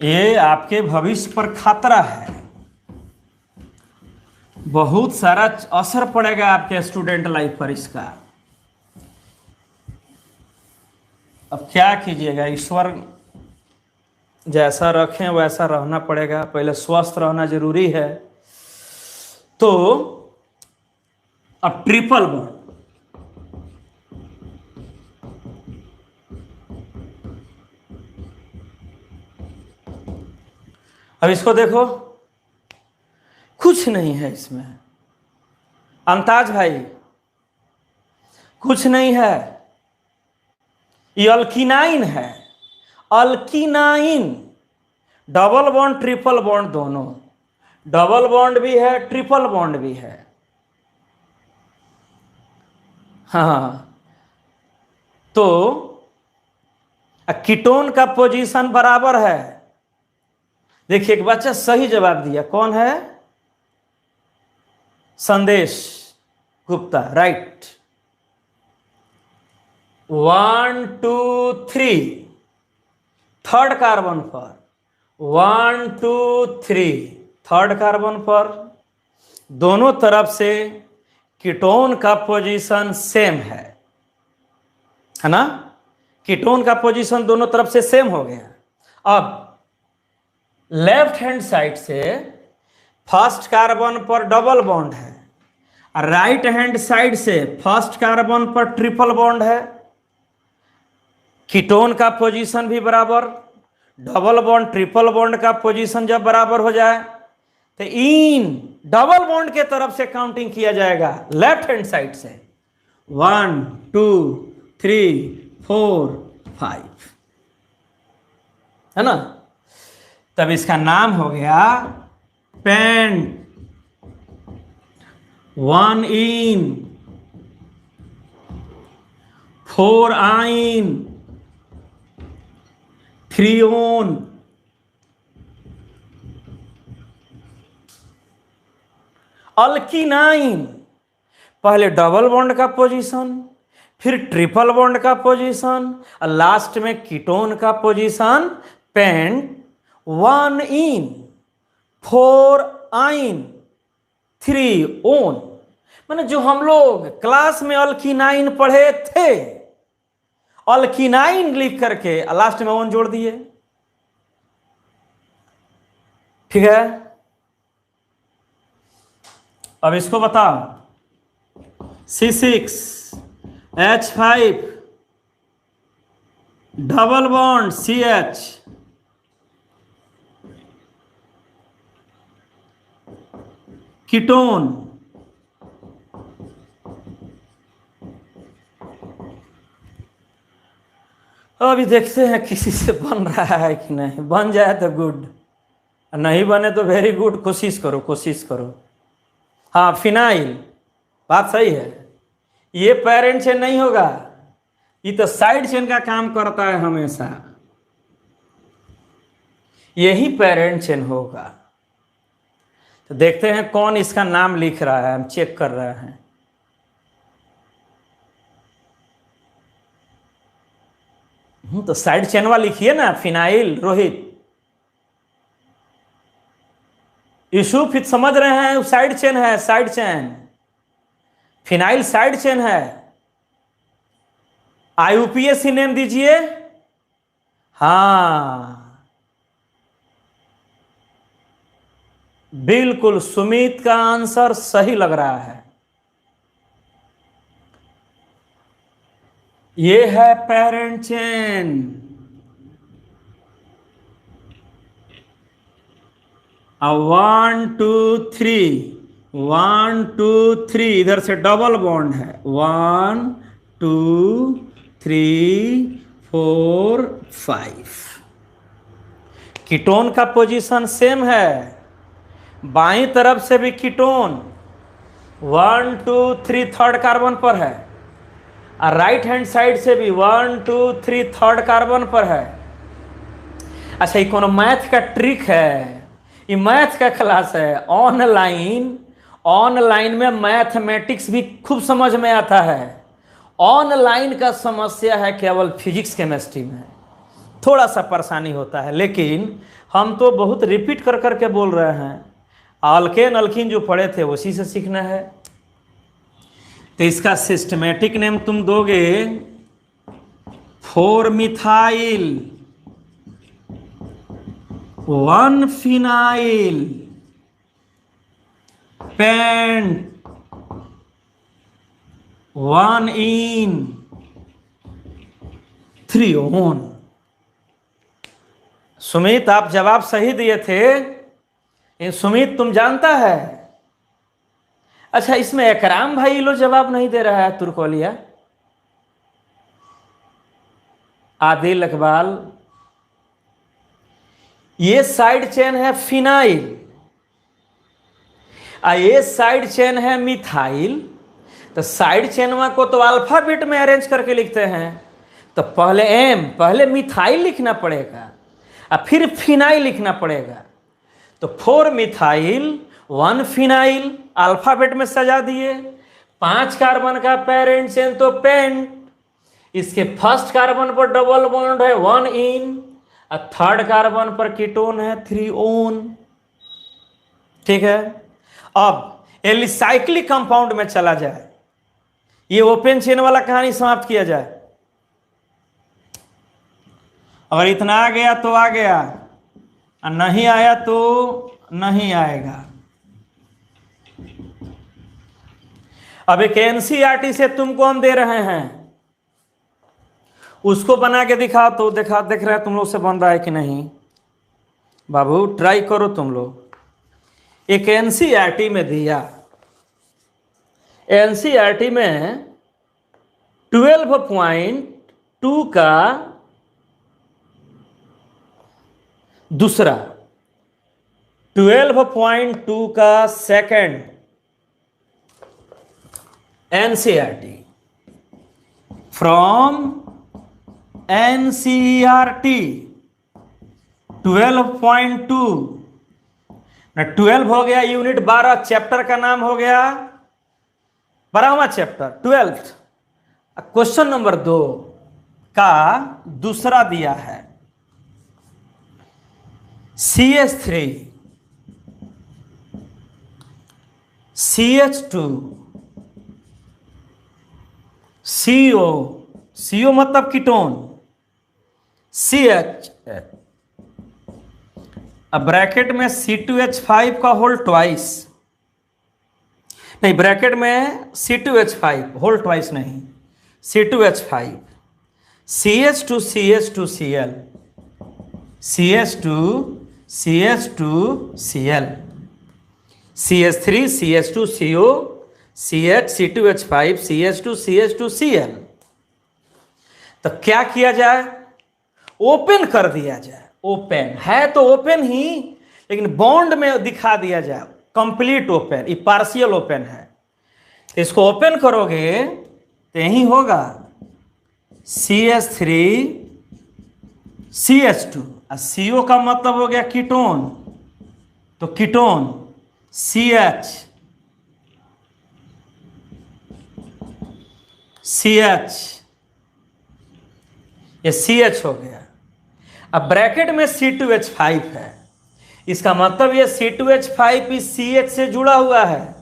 Speaker 1: ये आपके भविष्य पर खतरा है, बहुत सारा असर पड़ेगा आपके स्टूडेंट लाइफ पर इसका। अब क्या कीजिएगा, ईश्वर जैसा रखें वैसा रहना पड़ेगा, पहले स्वस्थ रहना जरूरी है। तो अब ट्रिपल बॉन्ड, अब इसको देखो, कुछ नहीं है इसमें अंताज भाई, कुछ नहीं है, ये अल्कीनाइन है, अल्कीनाइन। डबल बॉन्ड ट्रिपल बॉन्ड दोनों, डबल बॉन्ड भी है ट्रिपल बॉन्ड भी है। हाँ, तो कीटोन का पोजीशन बराबर है। देखिए एक बच्चा सही जवाब दिया, कौन है? संदेश गुप्ता, राइट। 1 2 3, थर्ड कार्बन पर 1 2 3, थर्ड कार्बन पर दोनों तरफ से कीटोन का पोजीशन सेम है ना। कीटोन का पोजीशन दोनों तरफ से सेम हो गया। अब लेफ्ट हैंड साइड से फर्स्ट कार्बन पर डबल बॉन्ड है, राइट हैंड साइड से फर्स्ट कार्बन पर ट्रिपल बॉन्ड है। कीटोन का पोजीशन भी बराबर, डबल बॉन्ड ट्रिपल बॉन्ड का पोजीशन जब बराबर हो जाए तो इन डबल बॉन्ड के तरफ से काउंटिंग किया जाएगा लेफ्ट हैंड साइड से 1 2 3 4 5, है ना। तब इसका नाम हो गया पेंट 1 इन 4 आइन 3 ओन। अल्कीनाइन, पहले डबल बॉन्ड का पोजीशन, फिर ट्रिपल बॉन्ड का पोजीशन और लास्ट में कीटोन का पोजीशन पेंट 1 इन 4 आइन 3 ओन। माने जो हम लोग क्लास में अल्कीनाइन पढ़े थे, अल्कीनाइन लिख करके लास्ट में ओन जोड़ दिए, ठीक है। अब इसको बताओ, C6 H5 double bond CH ketone, अभी देखते हैं किसी से बन रहा है कि नहीं। बन जाए तो गुड, नहीं बने तो वेरी गुड। कोशिश करो, कोशिश करो। हाँ, फिनाइल, बात सही है। ये पेरेंट चेन नहीं होगा, ये तो साइड चेन का काम करता है हमेशा, यही पेरेंट चेन होगा। तो देखते हैं कौन इसका नाम लिख रहा है, हम चेक कर रहे हैं। तो साइड चेन वाला लिखिए ना, फिनाइल। रोहित, यूसुफ समझ रहे हैं, साइड चेन है, side chain. Phenyl side chain है। IUPAC नेम दीजिए। हाँ बिल्कुल, सुमित का आंसर सही लग रहा है। ये है पेरेंट चेन। अब 1 2 3, 1 2 3, इधर से डबल बॉन्ड है 1 2 3 4 5। कीटोन का पोजीशन सेम है, बाईं तरफ से भी कीटोन 1 2 3 थर्ड कार्बन पर है, और राइट हैंड साइड से भी 1 2 3 थर्ड कार्बन पर है। अच्छा, ये कौन मैथ का ट्रिक है? ये मैथ का क्लास है। ऑनलाइन में मैथमेटिक्स भी खूब समझ में आता है। ऑनलाइन का समस्या है केवल फिजिक्स केमिस्ट्री में, थोड़ा सा परेशानी होता है, लेकिन हम तो बहुत रिपीट कर करके बोल रहे हैं। अल्केन अल्कीन जो पढ़े थे उसी से सीखना है। तो इसका सिस्टमेटिक नेम तुम दोगे 4 मिथाइल 1 फिनाइल पेंट 1 इन 3 ओन। सुमित, आप जवाब सही दिए थे। सुमित, तुम जानता है? अच्छा, इसमें एकराम भाई लो जवाब नहीं दे रहा है। तुर्कोलिया, आदिल इकबाल, ये साइड चेन है फिनाइल, ये साइड चेन है मिथाइल। तो साइड चेन को तो अल्फाबेट में अरेंज करके लिखते हैं। तो पहले पहले मिथाइल लिखना पड़ेगा और फिर फिनाइल लिखना पड़ेगा। तो 4 मिथाइल 1 फिनाइल अल्फाबेट में सजा दिए। 5 कार्बन का पेरेंट चेन तो पेंट, इसके फर्स्ट कार्बन पर डबल बॉन्ड है 1 इन, और थर्ड कार्बन पर कीटोन है 3 ओन। ठीक है, अब एलिसाइक्लिक कंपाउंड में चला जाए, ये ओपन चेन वाला कहानी समाप्त किया जाए। अगर इतना आ गया तो आ गया, और नहीं आया तो नहीं आएगा। अब एक एनसीईआरटी से तुमको हम दे रहे हैं, उसको बना के दिखा, तो देख रहे हैं तुम लोग से बन रहा है कि नहीं। बाबू ट्राई करो तुम लोग। एक एनसीईआरटी में दिया, एनसीईआरटी में 12.2 का दूसरा, 12.2 का सेकंड एनसीईआरटी फ्रॉम एनसीईआरटी 12.2 ना 12 हो गया, यूनिट 12, चैप्टर का नाम हो गया 12वां चैप्टर 12th। क्वेश्चन नंबर 2 का दूसरा दिया है CH3 CH2 CO, CO मतलब कीटोन, CH, अब ब्रैकेट में C2H5 का होल ट्वाइस, नहीं ब्रैकेट में C2H5 होल ट्वाइस नहीं, C2H5 CH2 CH2 Cl CH2 CH2 Cl CH3 CH2 CO CH C2H5 CH2 CH2 Cl। तो क्या किया जाए, ओपन कर दिया जाए। ओपन है तो ओपन ही, लेकिन बॉन्ड में दिखा दिया जाए कंप्लीट ओपन, ये पार्शियल ओपन है। तो इसको ओपन करोगे तो यही होगा CH3 CH2, और CO का मतलब हो गया कीटोन, तो कीटोन CH ये CH हो गया। अब ब्रैकेट में C2H5 है, इसका मतलब ये C2H5 इस CH से जुड़ा हुआ है,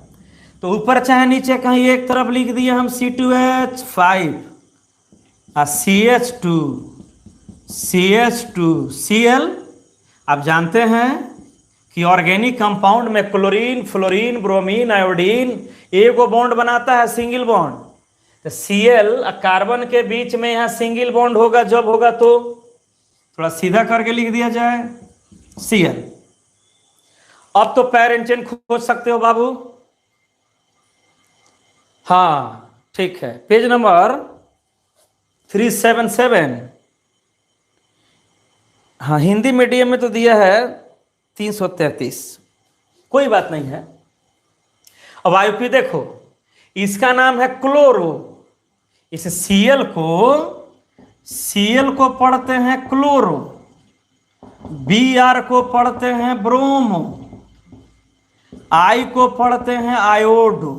Speaker 1: तो ऊपर चाहे नीचे कहीं एक तरफ लिख दिए हम C2H5 और CH2 Cl। आप जानते हैं कि ऑर्गेनिक कंपाउंड में क्लोरीन, फ्लोरीन, ब्रोमीन, आयोडीन एक बॉन्ड बनाता है सिंगल बॉन्ड, तो Cl कार्बन के बीच में यहां सिंगल बॉन्ड होगा, जब होगा तो थोड़ा सीधा करके लिख दिया जाए Cl। अब तो पैरेंट चेन खोज सकते हो बाबू। हाँ ठीक है, पेज नंबर 377। हाँ हिंदी मीडियम में तो दिया है 333, कोई बात नहीं है। अब आईपी देखो, इसका नाम है क्लोरो, इस Cl को पढ़ते हैं क्लोरो, Br को पढ़ते हैं ब्रोमो, I को पढ़ते हैं आयोडो।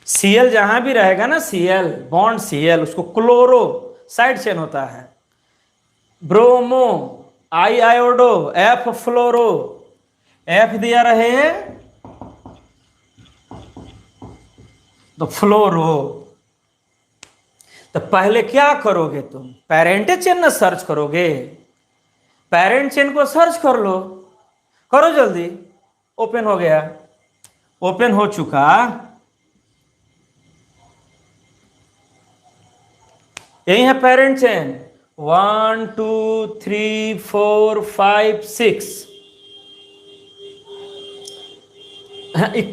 Speaker 1: Cl जहां भी रहेगा ना, Cl बॉन्ड Cl, उसको क्लोरो साइड चेन होता है, bromo I iodo, F fluoro, F दिया रहे तो फ्लोरो। तो पहले क्या करोगे तुम, पेरेंट चेन ना सर्च करोगे, पेरेंट चेन को सर्च कर लो, करो जल्दी। ओपन हो गया, ओपन हो चुका, यही है पेरेंट चेन 1 2 3 4 5 6।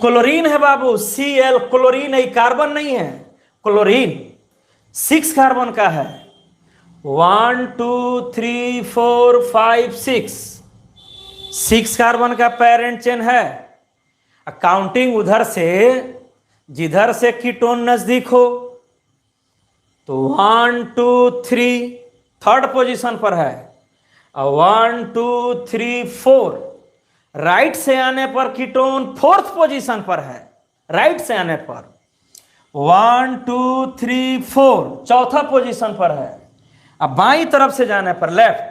Speaker 1: क्लोरीन है बाबू, Cl क्लोरीन है, कार्बन नहीं है, क्लोरीन 6 कार्बन का है, 1 2 3 4 5 6 कार्बन का पेरेंट चेन है। काउंटिंग उधर से जिधर से कीटोन नजदीक हो, तो 1 2 3 थर्ड पोजीशन पर है, 1 2 3 4 राइट से आने पर कीटोन फोर्थ पोजीशन पर है, राइट से आने पर 1 2 3 4 चौथा पोजीशन पर है। अब बाई तरफ से जाने पर लेफ्ट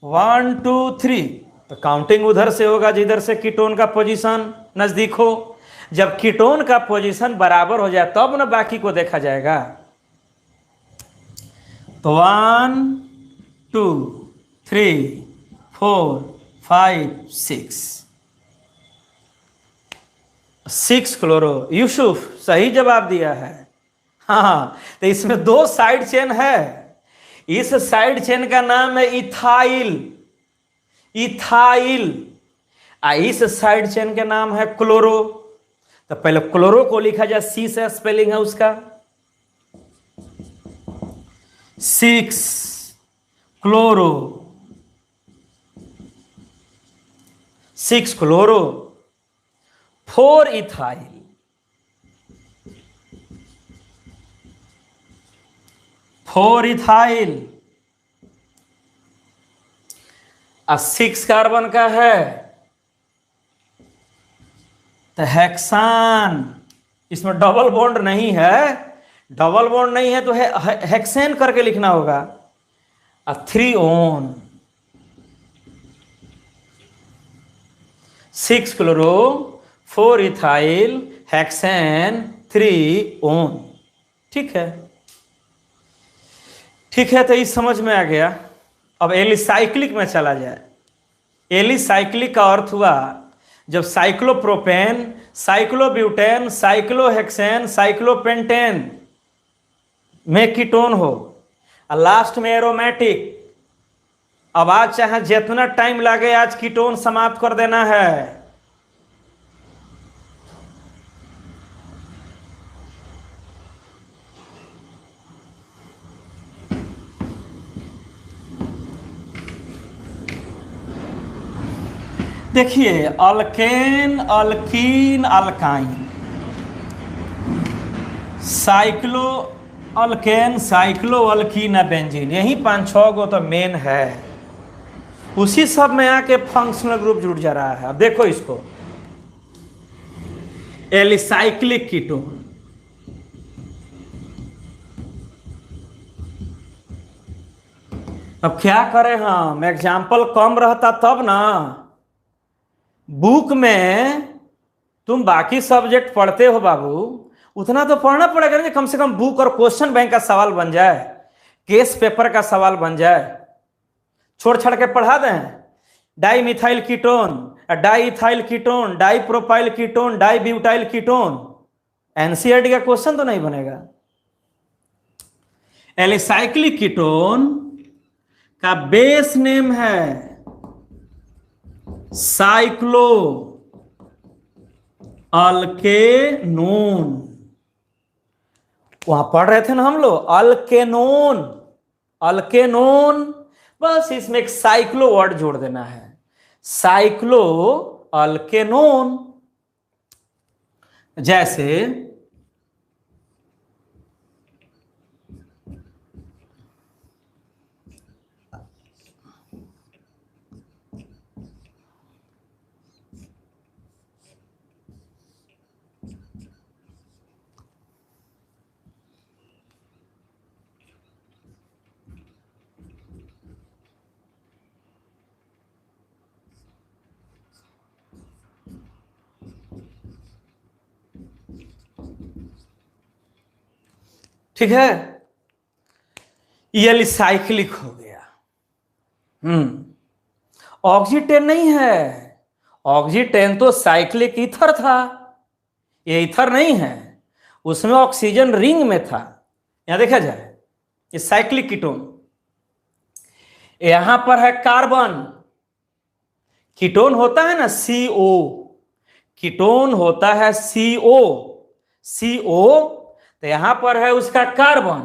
Speaker 1: 1 2 3 तो काउंटिंग उधर से होगा जिधर से कीटोन का पोजीशन नजदीक हो। जब कीटोन का पोजीशन बराबर हो जाए तब ना बाकी को देखा जाएगा। तो 1 2 3 4 5 6 क्लोरो। यूसुफ सही जवाब दिया है। हाँ, तो इसमें दो साइड चेन है। इस साइड चेन का नाम है इथाइल, इथाइल। इस साइड चेन के नाम है क्लोरो। तो पहले क्लोरो को लिखा जाए, सी से स्पेलिंग है उसका 6 chloro, 6 chloro 4 ethyl, 4 ethyl. 6 carbon का है तो हेक्सान। इसमें डबल बॉन्ड नहीं है, डबल बॉन्ड नहीं है तो हेक्सेन करके लिखना होगा। 3 own, 6 chloro 4 ethyl hexane 3 own. ठीक है, ठीक है, तो इस समझ में आ गया। अब एलिसाइक्लिक में चला जाए। एलिसाइक्लिक का अर्थ हुआ जब साइक्लोप्रोपेन, साइक्लोब्यूटेन, साइक्लोहेक्सेन, साइक्लोपेंटेन में कीटोन हो और लास्ट में एरोमेटिक। अब आज चाहे जितना टाइम लगे, आज कीटोन समाप्त कर देना है। देखिए, alkane, alkene, alkyne, cyclo alkane, cyclo alkyne, benzene, यही 5-6 गो तो मेन है। उसी सब में आके फंक्शनल ग्रुप जुड़ जा रहा है। अब देखो इसको, एलिसाइक्लिक कीटोन। अब क्या करें हम, एग्जाम्पल कम रहता तब ना। बुक में तुम बाकी सब्जेक्ट पढ़ते हो बाबू, उतना तो पढ़ना पड़ेगा ना, कम से कम बुक और क्वेश्चन बैंक का सवाल बन जाए, केस पेपर का सवाल बन जाए। छोड़ छाड़ के पढ़ा दें di methyl ketone, di ethyl ketone, di propyl ketone, di butyl ketone, NCERT का क्वेश्चन तो नहीं बनेगा। एलिसाइक्लिक कीटोन का बेस नेम है साइक्लो अल्केनोन। वहां पढ़ रहे थे ना हम लोग, अल्केनोन, अल्केनोन। बस इसमें एक साइक्लो वर्ड जोड़ देना है, साइक्लो अल्केनोन। जैसे ठीक है, ये एलिसाइक्लिक हो गया। ऑक्सीटेन नहीं है, ऑक्सीटेन तो साइक्लिक ईथर था, ये ईथर नहीं है, उसमें ऑक्सीजन रिंग में था। यहां देखा जाए, ये साइक्लिक कीटोन। यहां पर है कार्बन, कीटोन होता है ना CO, कीटोन होता है CO, CO। तो यहां पर है उसका कार्बन,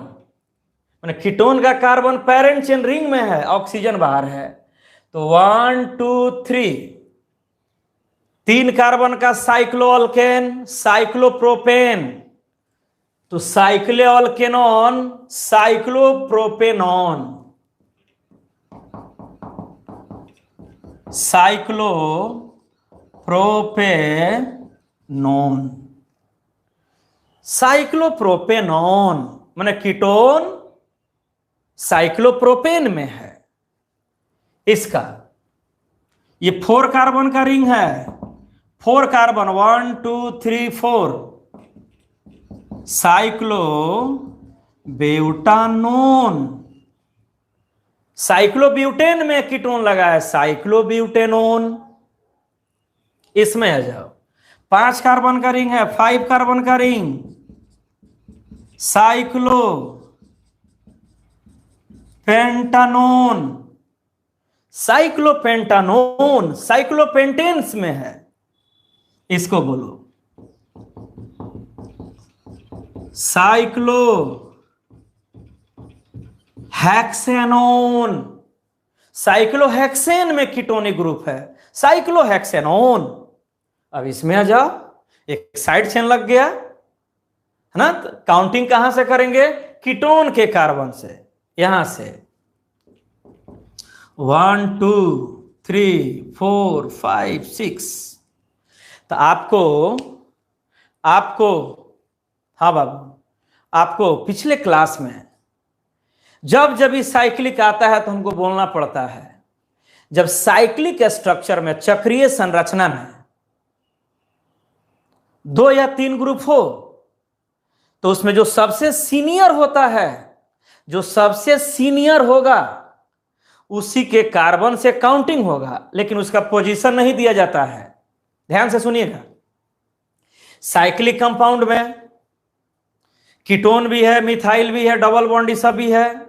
Speaker 1: मैंने कीटोन का कार्बन पेरेंट चेन रिंग में है, ऑक्सीजन बाहर है। तो 1 2 3 कार्बन का साइक्लोअल्केन, साइक्लोप्रोपेन। तो साइक्लोअल्केनॉन, साइक्लोप्रोपेनॉन, साइक्लोप्रोपेनॉन। साइक्लोप्रोपेनॉन, माने कीटोन साइक्लोप्रोपेन में है। इसका ये 4 कार्बन का रिंग है, 4 कार्बन 1 2 3 4, साइक्लोब्यूटानोन। साइक्लोब्यूटेन में कीटोन लगा है, साइक्लोब्यूटेनोन। इसमें आ जाओ, 5 कार्बन का रिंग है, 5 कार्बन का रिंग, साइक्लोपेंटानोन। साइक्लोपेंटानोन साइक्लोपेंटेन्स में है। इसको बोलो साइक्लो हेक्सेनोन। साइक्लोहेक्सेन में कीटोनिक ग्रुप है, साइक्लोहेक्सेनोन। अब इसमें आ जाओ, एक साइड चेन लग गया है ना। काउंटिंग कहां से करेंगे? कीटोन के कार्बन से, यहां से 1 2 3 4 5 6। तो आपको हाँ बाबू, आपको पिछले क्लास में जब जब इस साइक्लिक आता है तो हमको बोलना पड़ता है, जब साइक्लिक स्ट्रक्चर में, चक्रीय संरचना में 2 या 3 ग्रुप हो तो उसमें जो सबसे सीनियर होता है, जो सबसे सीनियर होगा उसी के कार्बन से काउंटिंग होगा, लेकिन उसका पोजीशन नहीं दिया जाता है। ध्यान से सुनिएगा, साइक्लिक कंपाउंड में कीटोन भी है, मिथाइल भी है, डबल बॉन्ड ये सब भी है,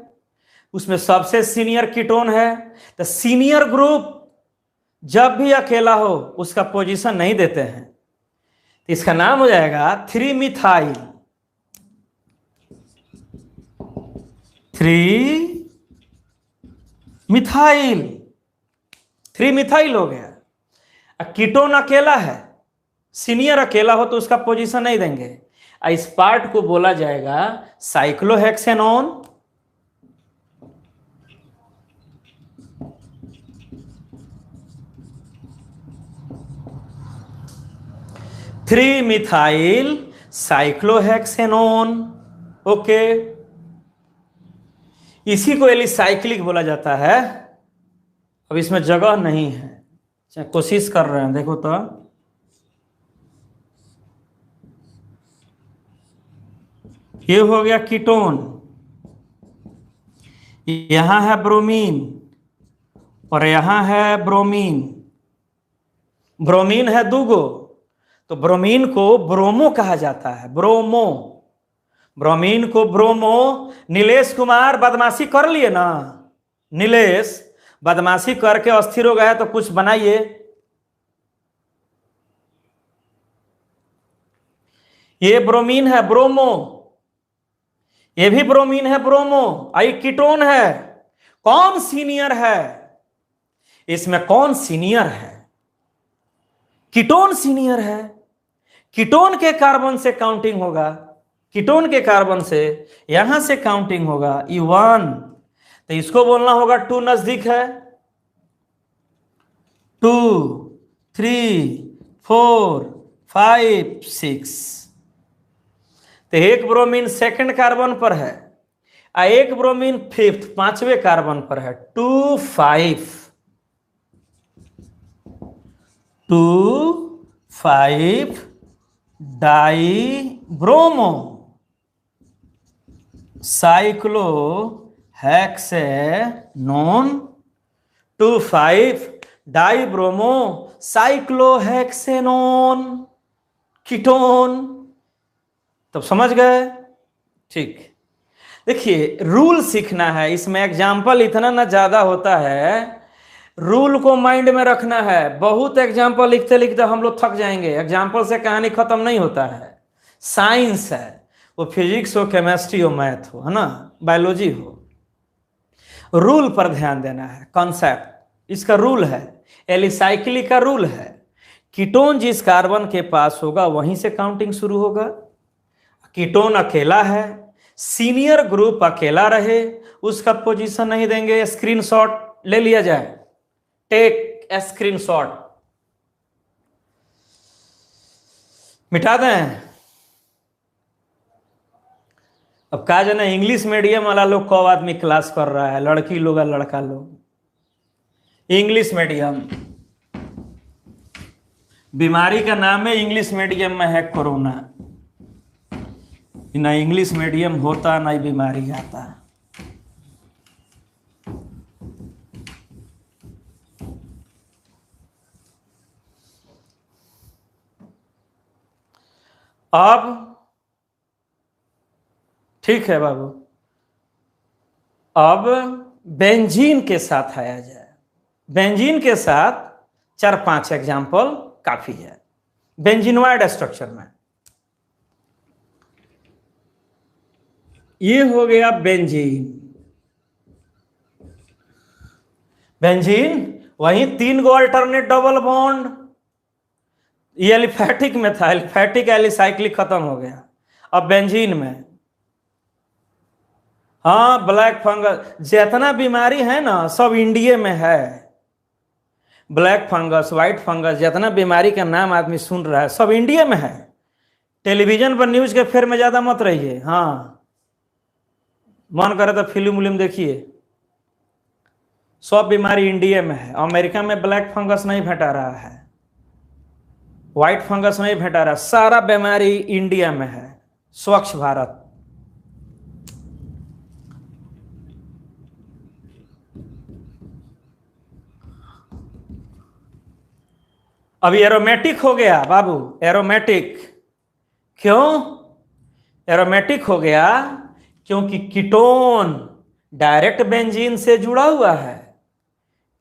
Speaker 1: उसमें सबसे सीनियर कीटोन है। तो सीनियर ग्रुप जब भी अकेला हो उसका पोजीशन नहीं देते हैं, तो इसका नाम हो जाएगा 3 मिथाइल। 3 मिथाइल, 3 मिथाइल हो गया। कीटोन अकेला है, सीनियर अकेला हो तो उसका पोजीशन नहीं देंगे। इस पार्ट को बोला जाएगा cyclohexanone. Three methyl cyclohexanone. Okay, इसी को एलिसाइक्लिक बोला जाता है। अब इसमें जगह नहीं है, कोशिश कर रहे हैं, देखो तो ये हो गया कीटोन, यहां है ब्रोमीन और यहां है ब्रोमीन। ब्रोमीन है 2 गो, तो ब्रोमीन को ब्रोमो कहा जाता है, ब्रोमो। ब्रोमीन को ब्रोमो। नीलेश कुमार बदमाशी कर लिए ना, नीलेश बदमाशी करके अस्थिर हो गया, तो कुछ बनाइए। ये ब्रोमीन है, ब्रोमो। ये भी ब्रोमीन है, ब्रोमो। आई कीटोन है। कौन सीनियर है इसमें? कौन सीनियर है? कीटोन सीनियर है। कीटोन के कार्बन से काउंटिंग होगा, कीटोन के कार्बन से यहां से काउंटिंग होगा, E1। तो इसको बोलना होगा 2 नजदीक है, 2 3 4 5 6। तो एक ब्रोमीन सेकंड कार्बन पर है, एक ब्रोमीन 5th 5वें कार्बन पर है, 2 5 2 5 di bromo cyclo hexanone. 2 5 di bromo cyclo hexanone ketone. तब समझ गए? ठीक। देखिए, रूल सीखना है, इसमें एग्जाम्पल इतना ना ज्यादा होता है, रूल को माइंड में रखना है। बहुत एग्जाम्पल लिखते लिखते हम लोग थक जाएंगे, एग्जाम्पल से कहानी खत्म नहीं होता है। साइंस है, वो फिजिक्स हो, केमिस्ट्री हो, मैथ हो, है ना, बायोलॉजी हो, रूल पर ध्यान देना है। कॉन्सेप्ट इसका रूल है, एलिसाइक्लिक का रूल है। कीटोन जिस कार्बन के पास होगा वहीं से काउंटिंग शुरू होगा। कीटोन अकेला है, सीनियर ग्रुप अकेला रहे, उसका पोजीशन नहीं देंगे। स्क्रीनशॉट ले लिया जाए, टेक ए स्क्रीनशॉट, मिटा दें। अब कहा जाना इंग्लिश मीडियम वाला लोग कौ आदमी क्लास कर रहा है, लड़की लोग या लड़का लोग। इंग्लिश मीडियम बीमारी का नाम है, इंग्लिश मीडियम में है कोरोना। ना इंग्लिश मीडियम होता ना ही बीमारी आता। अब ठीक है बाबू, अब बेंजीन के साथ आया जाए। बेंजीन के साथ 4-5 एग्जाम्पल काफी है बेंजीनोइड स्ट्रक्चर में। ये हो गया बेंजीन। बेंजीन वहीं 3 गो अल्टरनेट डबल बॉन्ड, ये एलिफैटिक में था, एलिफैटिक एलिसाइक्लिक खत्म हो गया। अब बेंजीन में हाँ ब्लैक फंगस, जितना बीमारी है ना सब इंडिया में है। ब्लैक फंगस, व्हाइट फंगस, जितना बीमारी का नाम आदमी सुन रहा है सब इंडिया में है। टेलीविजन पर न्यूज के फेर में ज्यादा मत रहिए। हाँ मन करे तो फिल्म उलिम देखिए, सब बीमारी इंडिया में है। अमेरिका में ब्लैक फंगस नहीं भेटा रहा है, व्हाइट फंगस नहीं भेटा रहा, सारा बीमारी इंडिया में है। स्वच्छ भारत। अभी एरोमेटिक हो गया बाबू, एरोमेटिक। क्यों एरोमेटिक हो गया? क्योंकि कीटोन डायरेक्ट बेंजीन से जुड़ा हुआ है।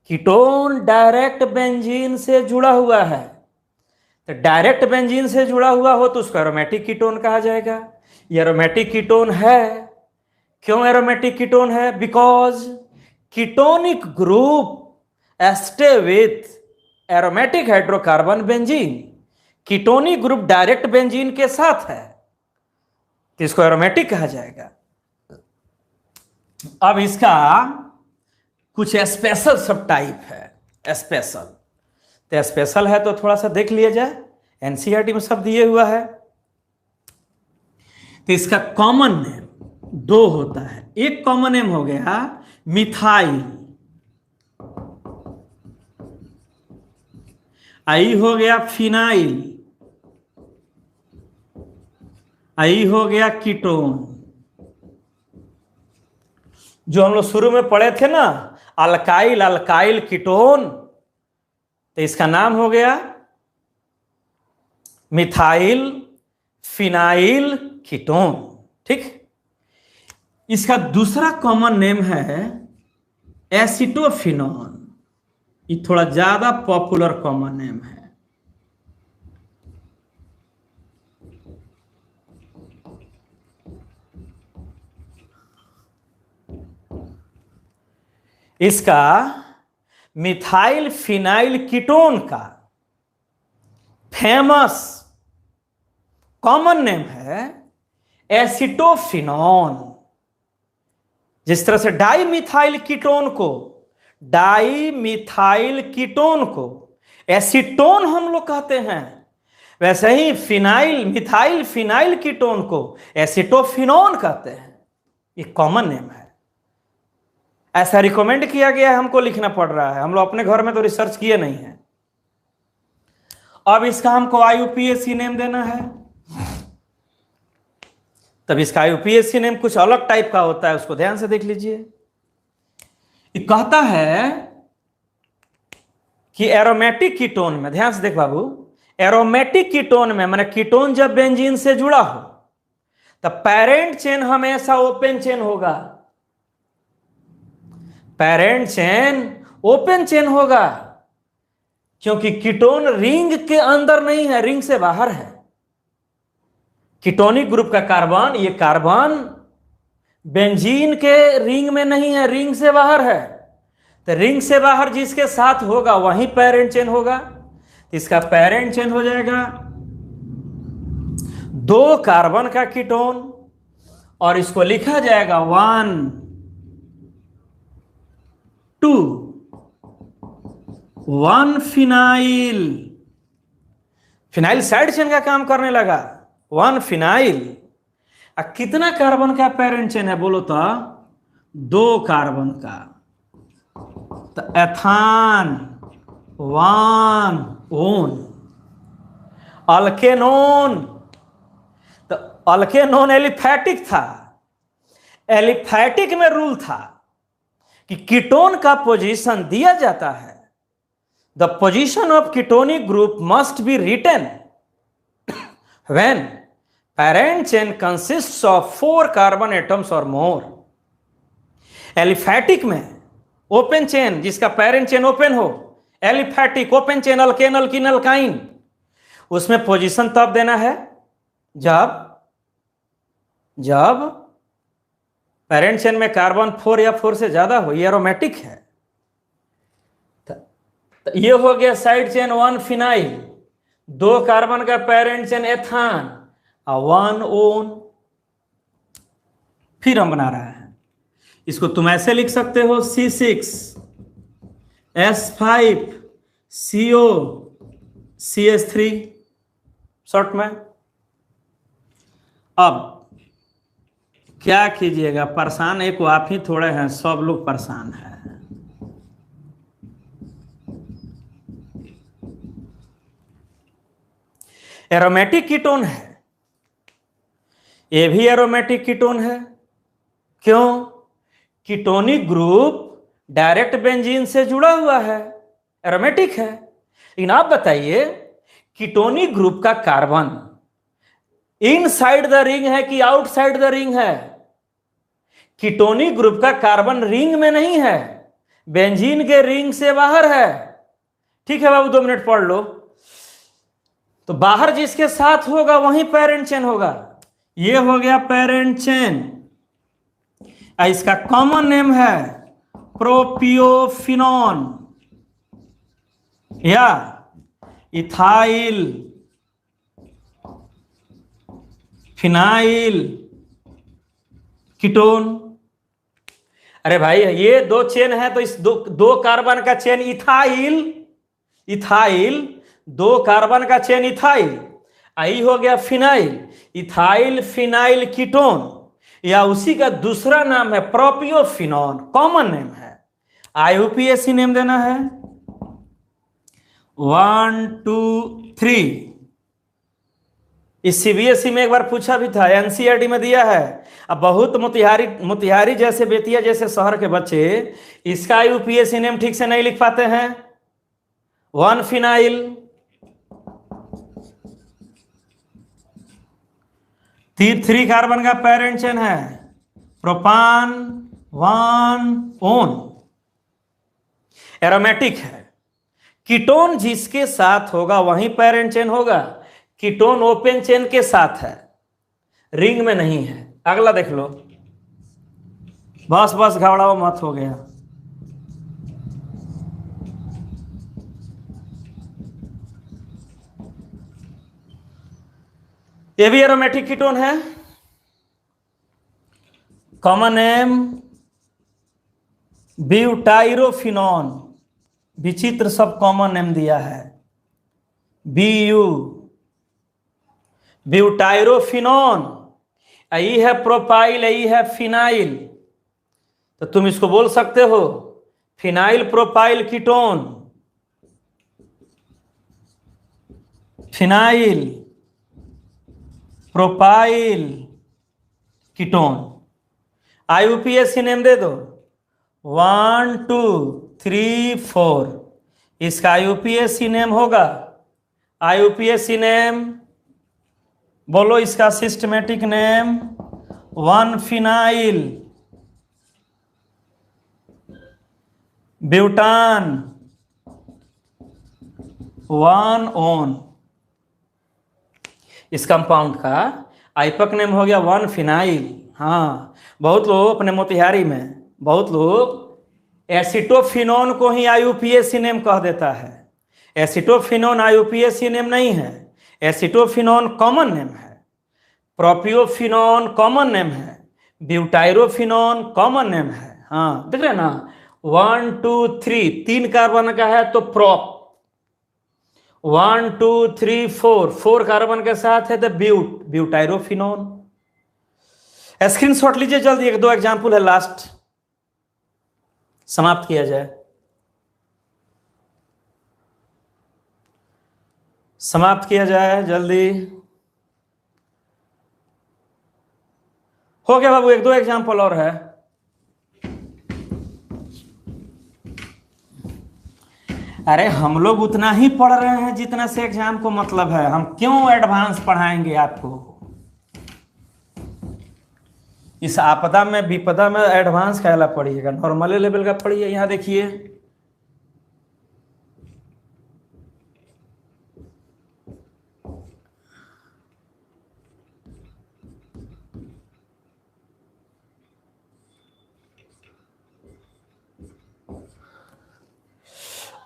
Speaker 1: कीटोन डायरेक्ट बेंजीन से जुड़ा हुआ है, तो डायरेक्ट बेंजीन से जुड़ा हुआ हो तो उसको एरोमेटिक कीटोन कहा जाएगा। ये एरोमेटिक कीटोन है। क्यों एरोमेटिक कीटोन है? Because ketonic group stay with aromatic hydrocarbon benzene. Ketonic group direct benzene के साथ है तो इसको एरोमेटिक कहा जाएगा। अब इसका कुछ स्पेशल सब टाइप है। स्पेशल तो स्पेशल है तो थोड़ा सा देख लिया जाए, एनसीईआरटी में सब दिए हुआ है। तो इसका कॉमन नेम 2 होता है। एक कॉमन नेम हो गया मिथाइल, आई हो गया फिनाइल, आई हो गया कीटोन। जो हम लोग शुरू में पढ़े थे ना अल्काइल, अल्काइल कीटोन, तो इसका नाम हो गया मिथाइल फिनाइल कीटोन। ठीक। इसका दूसरा कॉमन नेम है एसिटोफिनॉन। ये थोड़ा ज्यादा पॉपुलर कॉमन नेम है। इसका मिथाइल फिनाइल कीटोन का फेमस कॉमन नेम है एसिटोफिनॉन। जिस तरह से डाईमिथाइल कीटोन को एसीटोन हम लोग कहते हैं, वैसे ही मिथाइल फिनाइल कीटोन को एसिटोफिनॉन कहते हैं। ये कॉमन नेम है। ऐसा रिकमेंड किया गया है, हमको लिखना पड़ रहा है। हम लोग अपने घर में तो रिसर्च किए नहीं है। अब इसका हमको आईयूपीएसी नेम देना है, तब इसका आईयूपीएसी नेम कुछ अलग टाइप का होता है, उसको ध्यान से देख लीजिए। ये कहता है कि एरोमेटिक कीटोन में, ध्यान से देख बाबू, एरोमेटिक कीटोन में माने कीटोन जब बेंजीन से जुड़ा हो तब पेरेंट चेन हमेशा ओपन चेन होगा। पेरेंट चेन ओपन चेन होगा क्योंकि कीटोन रिंग के अंदर नहीं है, रिंग से बाहर है। कीटोनिक ग्रुप का कार्बन, ये कार्बन बेंजीन के रिंग में नहीं है, रिंग से बाहर है। तो रिंग से बाहर जिसके साथ होगा वहीं पेरेंट चेन होगा। इसका पेरेंट चेन हो जाएगा 2 कार्बन का कीटोन और इसको लिखा जाएगा 1 2 1 फिनाइल। फिनाइल साइड चेन का काम करने लगा। 1 फिनाइल कितना कार्बन का पेरेंट चेन है बोलो तो? 2 कार्बन का। तो एथान 1 ओन। अल्केनोन, तो अल्केनोन एलिफैटिक था। एलिफैटिक में रूल था कि कीटोन का पोजीशन दिया जाता है, the position of ketonic group must be written when parent chain consists of 4 carbon atoms और मोर। एलिफैटिक में ओपन चेन, जिसका पेरेंट चेन ओपन हो, aliphatic open chain, alkane alkene alkyne, उसमें पोजीशन तब देना है जब पेरेंट चेन में कार्बन 4 या 4 से ज्यादा हो, ये एरोमेटिक है। तो ये हो गया साइड चेन 1 फिनाइल, 2 कार्बन का पेरेंट चेन एथान और 1 ओन। फिर हम बना रहे हैं, इसको तुम ऐसे लिख सकते हो C6H5CO CH3 शॉर्ट में। अब क्या कीजिएगा, परेशान एक वो आप ही थोड़े हैं, सब लोग परेशान हैं। एरोमेटिक कीटोन है, ये भी एरोमेटिक कीटोन है। क्यों? कीटोनिक ग्रुप डायरेक्ट बेंजीन से जुड़ा हुआ है, एरोमेटिक है। लेकिन आप बताइए, कीटोनिक ग्रुप का कार्बन इनसाइड द रिंग है कि आउटसाइड द रिंग है? कीटोनिक ग्रुप का कार्बन रिंग में नहीं है, बेंजीन के रिंग से बाहर है। ठीक है बाबू, 2 मिनट पढ़ लो। तो बाहर जिसके साथ होगा वहीं पेरेंट चेन होगा। ये हो गया पेरेंट चेन, इसका कॉमन नेम है प्रोपियोफिनॉन या इथाइल फिनाइल कीटोन। अरे भाई, ये 2 चेन है तो इस दो कार्बन का चेन इथाइल 2 कार्बन का चेन इथाइल, आई हो गया फिनाइल, इथाइल फिनाइल कीटोन, या उसी का दूसरा नाम है प्रोपियोफिनॉन, कॉमन नेम है। IUPAC नेम देना है 1 2 3। इस CBSE में एक बार पूछा भी था, NCERT में दिया है। अब बहुत मोतिहारी जैसे, बेतिया जैसे शहर के बच्चे इसका IUPAC नेम ठीक से नहीं लिख पाते हैं। 1 फिनाइल, 3 कार्बन का पेरेंट चेन है, प्रोपान 1 ओन, एरोमेटिक है। कीटोन जिसके साथ होगा वहीं पेरेंट चेन होगा। कीटोन ओपन चेन के साथ है, रिंग में नहीं है। अगला देख लो, बस घबराओ मत, हो गया। ये भी एरोमेटिक कीटोन है, कॉमन नेम ब्यूटाइरोफिनॉन, विचित्र सब कॉमन नेम दिया है, BU ब्यूटाइरोफिनॉन। यही है प्रोपाइल, यही है फिनाइल, तो तुम इसको बोल सकते हो phenyl propyl ketone, phenyl propyl ketone. IUPAC name दे दो 1 2 3 4। इसका IUPAC नेम होगा, IUPAC नेम बोलो, इसका systematic name 1 phenyl butan 1 one. इस कंपाउंड का आइपक नेम हो गया 1 फिनाइल। हाँ, बहुत लोग अपने मोतिहारी में, बहुत लोग एसिटोफिनोन को ही IUPAC नेम कह देता है। एसिटोफिनोन IUPAC नेम नहीं है, एसिटोफिनोन कॉमन नेम है, प्रोपियोफिनोन कॉमन नेम है, ब्यूटाइरोफिनोन कॉमन नेम है। हाँ, देख रहे ना, 1 2 3 3 कार्बन का है तो प्रोप, 1 2 3 4 4 कार्बन के साथ है तो ब्यूटाइरोफिनोन। स्क्रीनशॉट लीजिए जल्दी, एक दो एग्जाम्पल है लास्ट, समाप्त किया जाए। समाप्त किया जाए जल्दी। हो गया बाबू, एक दो एग्जाम्पल और है। अरे हम लोग उतना ही पढ़ रहे हैं जितना से एग्जाम को मतलब है, हम क्यों एडवांस पढ़ाएंगे आपको। इस आपदा में विपदा में एडवांस कहला पढ़िएगा, नॉर्मल लेवल का पढ़िए। यहां देखिए,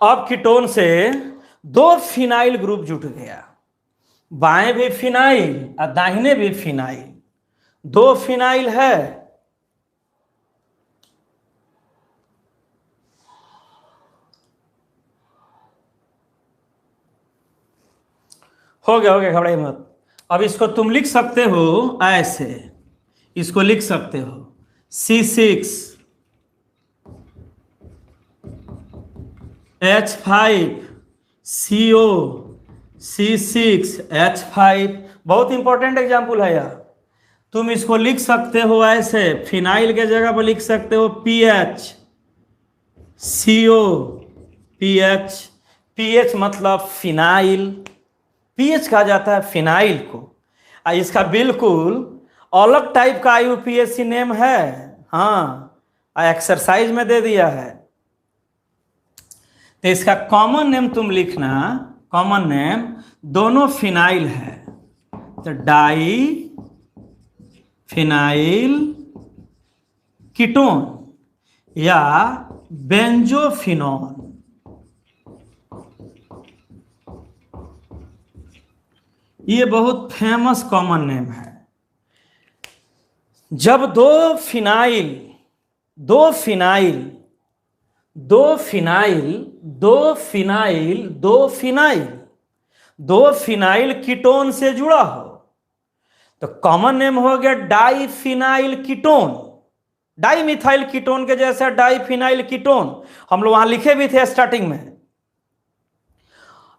Speaker 1: अब कीटोन से दो फिनाइल ग्रुप जुट गया, बाएं भी फिनाइल और दाहिने भी फिनाइल, दो फिनाइल है। हो गया घबराइए मत। अब इसको तुम लिख सकते हो ऐसे, इसको लिख सकते हो C6H5 CO C6H5। बहुत इंपॉर्टेंट एग्जाम्पल है यार। तुम इसको लिख सकते हो ऐसे, फिनाइल के जगह पर लिख सकते हो PH CO PH। PH मतलब फिनाइल, पीएच कहा जाता है फिनाइल को। इसका बिल्कुल अलग टाइप का IUPAC नेम है, हाँ एक्सरसाइज में दे दिया है। तो इसका कॉमन नेम तुम लिखना, कॉमन नेम दोनों फिनाइल है, तो डाई फिनाइल कीटोन या बेंजोफिनॉन। ये बहुत फेमस कॉमन नेम है। जब दो फिनाइल कीटोन से जुड़ा हो तो कॉमन नेम हो गया डाईफिनाइल कीटोन। डाईमिथाइल कीटोन के जैसा डाईफिनाइल कीटोन हम लोग वहां लिखे भी थे स्टार्टिंग में,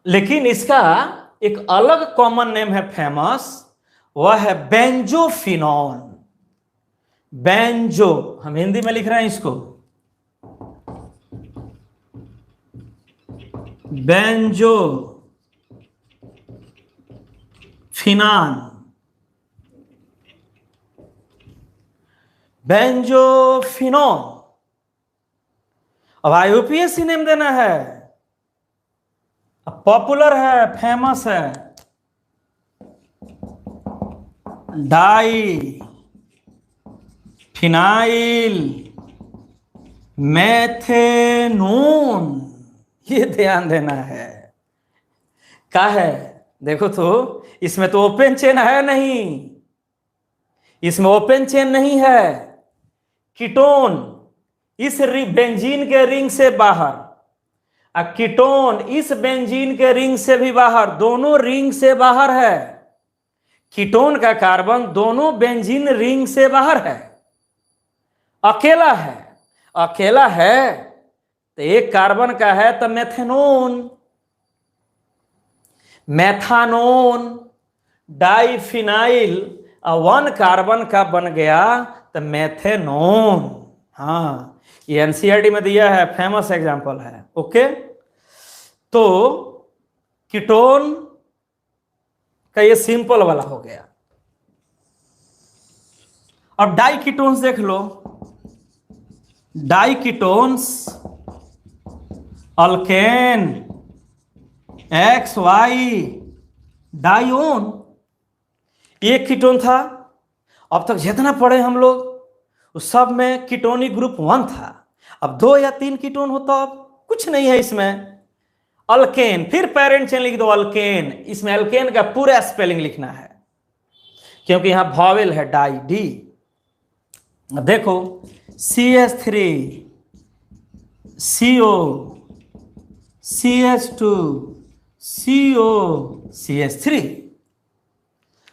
Speaker 1: लेकिन इसका एक अलग कॉमन नेम है फेमस, वह है बेंजोफिनॉन। बेंजो हम हिंदी में लिख रहे हैं इसको बेंजो फिनान, बेंजोफिनॉन। अब IUPAC नेम देना है, पॉपुलर है, फेमस है, डाई फिनाइल मेथेनोन। ये ध्यान देना है। क्या है देखो तो, इसमें तो ओपन चेन है नहीं, इसमें ओपन चेन नहीं है। कीटोन इस बेंजीन के रिंग से बाहर, कीटोन इस बेंजीन के रिंग से भी बाहर, दोनों रिंग से बाहर है। कीटोन का कार्बन दोनों बेंजीन रिंग से बाहर है, अकेला है तो एक कार्बन का है तो मैथानोन डाईफिनाइल, वन कार्बन का बन गया तो मेथेनोन। हाँ ये NCERT में दिया है, फेमस एग्जांपल है। ओके, तो कीटोन का ये सिंपल वाला हो गया। अब डाई कीटोन्स देख लो, डाई कीटोन्स अल्केन XY डाइओन, एक कीटोन था। अब तक जितना पढ़े हम लोग उस सब में कीटोनिक ग्रुप 1 था। अब 2 या 3 कीटोन हो तो अब कुछ नहीं है इसमें। अल्केन, फिर पेरेंट चेन लिख दो अल्केन। इसमें अल्केन का पूरा स्पेलिंग लिखना है क्योंकि यहां वॉवेल है डाई डी। देखो CH3 CO CH2 CO CH3,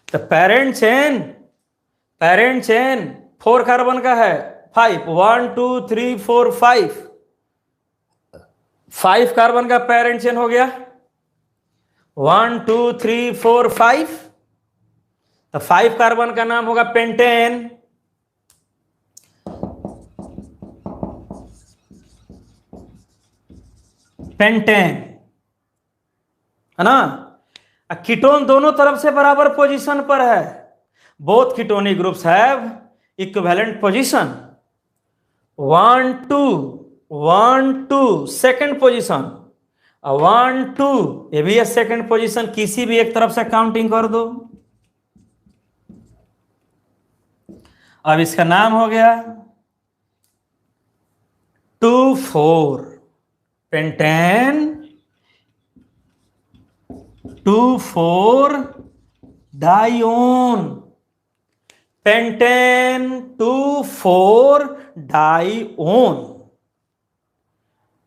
Speaker 1: तो parent chain parent chain 4 carbon का है, 5, 1 2 3 4 5 कार्बन का पेरेंट चेन हो गया, 1 2 3 4 5। तो 5 कार्बन का नाम होगा पेंटेन। पेंटेन है ना। कीटोन दोनों तरफ से बराबर पोजीशन पर है। Both ketonic groups have equivalent position. 1 2 1 2 second position, 1 2 ये भी है सेकंड पोजीशन। किसी भी एक तरफ से काउंटिंग कर दो। अब इसका नाम हो गया 2 4 पेंटेन 2 4 डाइओन। पेंटेन 2 4 डाइओन।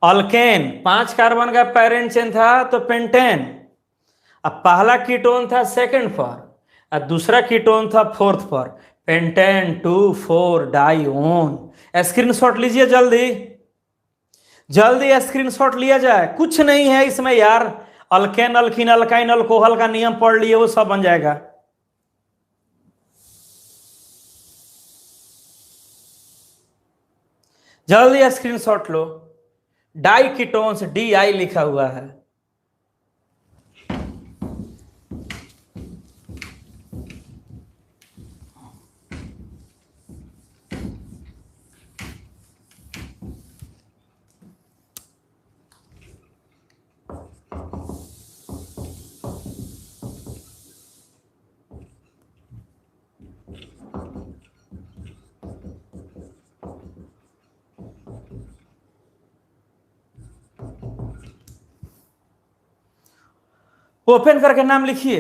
Speaker 1: अल्केन 5 कार्बन का पेरेंट चेन था तो पेंटेन। अब पहला कीटोन था सेकंड पर और दूसरा कीटोन था फोर्थ पर। पेंटेन 2 4 डाइओन। स्क्रीनशॉट लीजिए जल्दी जल्दी, स्क्रीनशॉट लिया जाए। कुछ नहीं है इसमें यार, अल्केन अल्कीन अल्काइन अल्कोहल का नियम पढ़ लिए, वो सब बन जाएगा। जल्दी स्क्रीनशॉट लो। डाई कीटोन्स DI लिखा हुआ है। ओपन करके नाम लिखिए,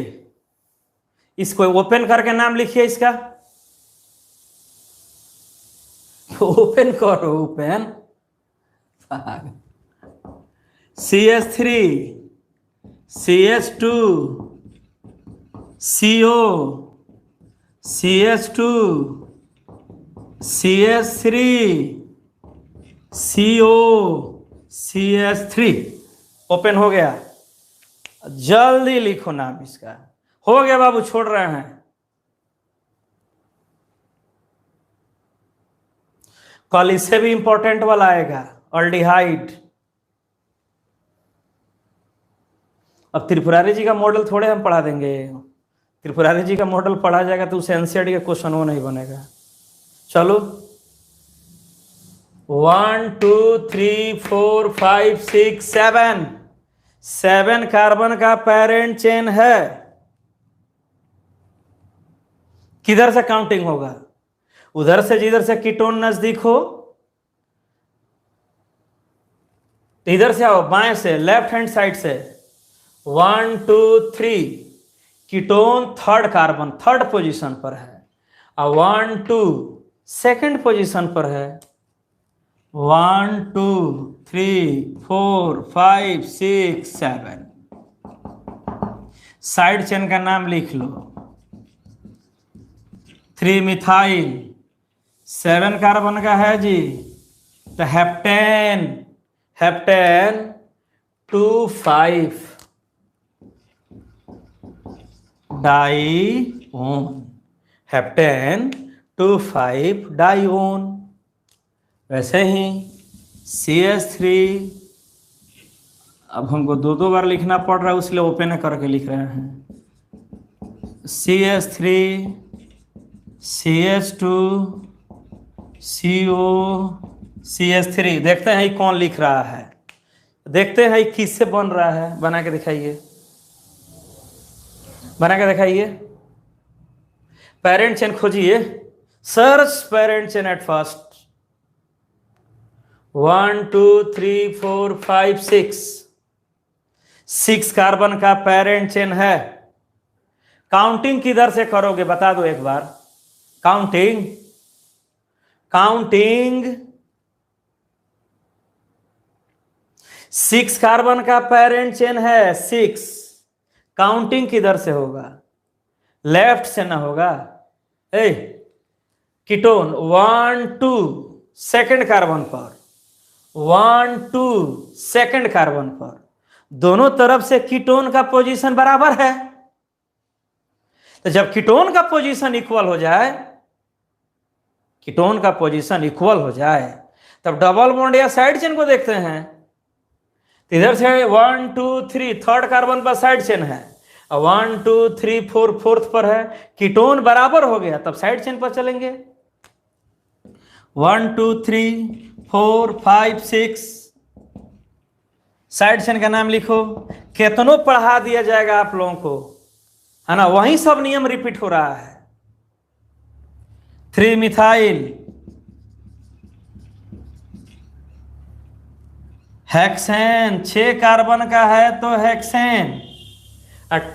Speaker 1: इसको ओपन करके नाम लिखिए इसका। ओपन करो, open. CH3 CH2 CO CH2 CH3 CO CH3। Open हो गया। जल्दी लिखो नाम इसका। हो गया बाबू, छोड़ रहे हैं। कल इससे भी इंपॉर्टेंट वाला आएगा, अल्डिहाइड। अब त्रिपुरारी जी का मॉडल थोड़े हम पढ़ा देंगे। त्रिपुरारी जी का मॉडल पढ़ा जाएगा तो उसे एनसीईआरटी का क्वेश्चन वो नहीं बनेगा। चलो 1 2 3 4 5 6 7 7 कार्बन का पेरेंट चेन है। किधर से काउंटिंग होगा? उधर से, जिधर से कीटोन नजदीक हो। इधर से आओ, बाएं से, लेफ्ट हैंड साइड से। 1 2 3 ketone third carbon third position पर है और 1 2 सेकंड पोजीशन पर है। 1 2 3 4 5 6 7। साइड चेन का नाम लिख लो। 3 मिथाइल 7 कार्बन का है जी, तो हेप्टेन हेप्टेन 2 5 डाइओन। हेप्टेन 2 5 डाइओन। वैसे ही CH3, अब हमको दो बार लिखना पड़ रहा है इसलिए ओपन करके लिख रहे हैं। CH3 CH2 CO CH3। देखते हैं कौन लिख रहा है, देखते हैं किससे बन रहा है। बना के दिखाइए, बना के दिखाइए। पेरेंट चेन खोजिए, search parent chain at first. 1 2 3 4 5 6 6 carbon का पेरेंट चेन है। काउंटिंग किधर से करोगे बता दो एक बार। काउंटिंग काउंटिंग 6 कार्बन का पेरेंट चेन है, 6। काउंटिंग किधर से होगा? लेफ्ट से ना होगा। कीटोन 1 2 सेकंड कार्बन पर, 1 2 सेकंड कार्बन पर, दोनों तरफ से कीटोन का पोजीशन बराबर है। तो जब कीटोन का पोजीशन इक्वल हो जाए, कीटोन का पोजीशन इक्वल हो जाए, तब डबल बॉन्ड या साइड चेन को देखते हैं। तो इधर से 1 2 3 थर्ड कार्बन पर साइड चेन है, 1 2 3 4 फोर्थ पर है, कीटोन बराबर हो गया, तब साइड चेन पर चलेंगे। 1 2 3 4 5 6 साइड चेन का नाम लिखो। कितनों पढ़ा दिया जाएगा आप लोगों को, है ना, वही सब नियम रिपीट हो रहा है। 3 मिथाइल हेक्सेन, 6 कार्बन का है तो हेक्सेन,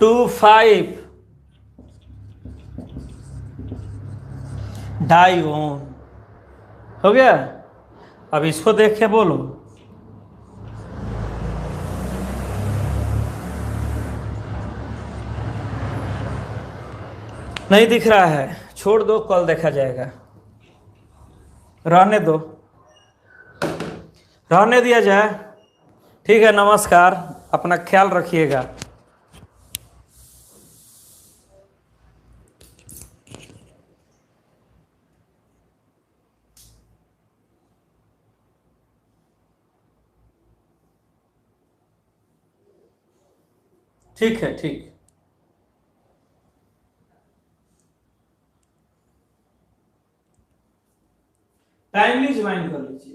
Speaker 1: 2 5 डाइओन हो गया। अब इसको देख के बोलो। नहीं दिख रहा है, छोड़ दो, कल देखा जाएगा, रहने दो, रहने दिया जाए। ठीक है, नमस्कार, अपना ख्याल रखिएगा। ठीक है, ठीक, टाइमली ज्वाइन कर लीजिए।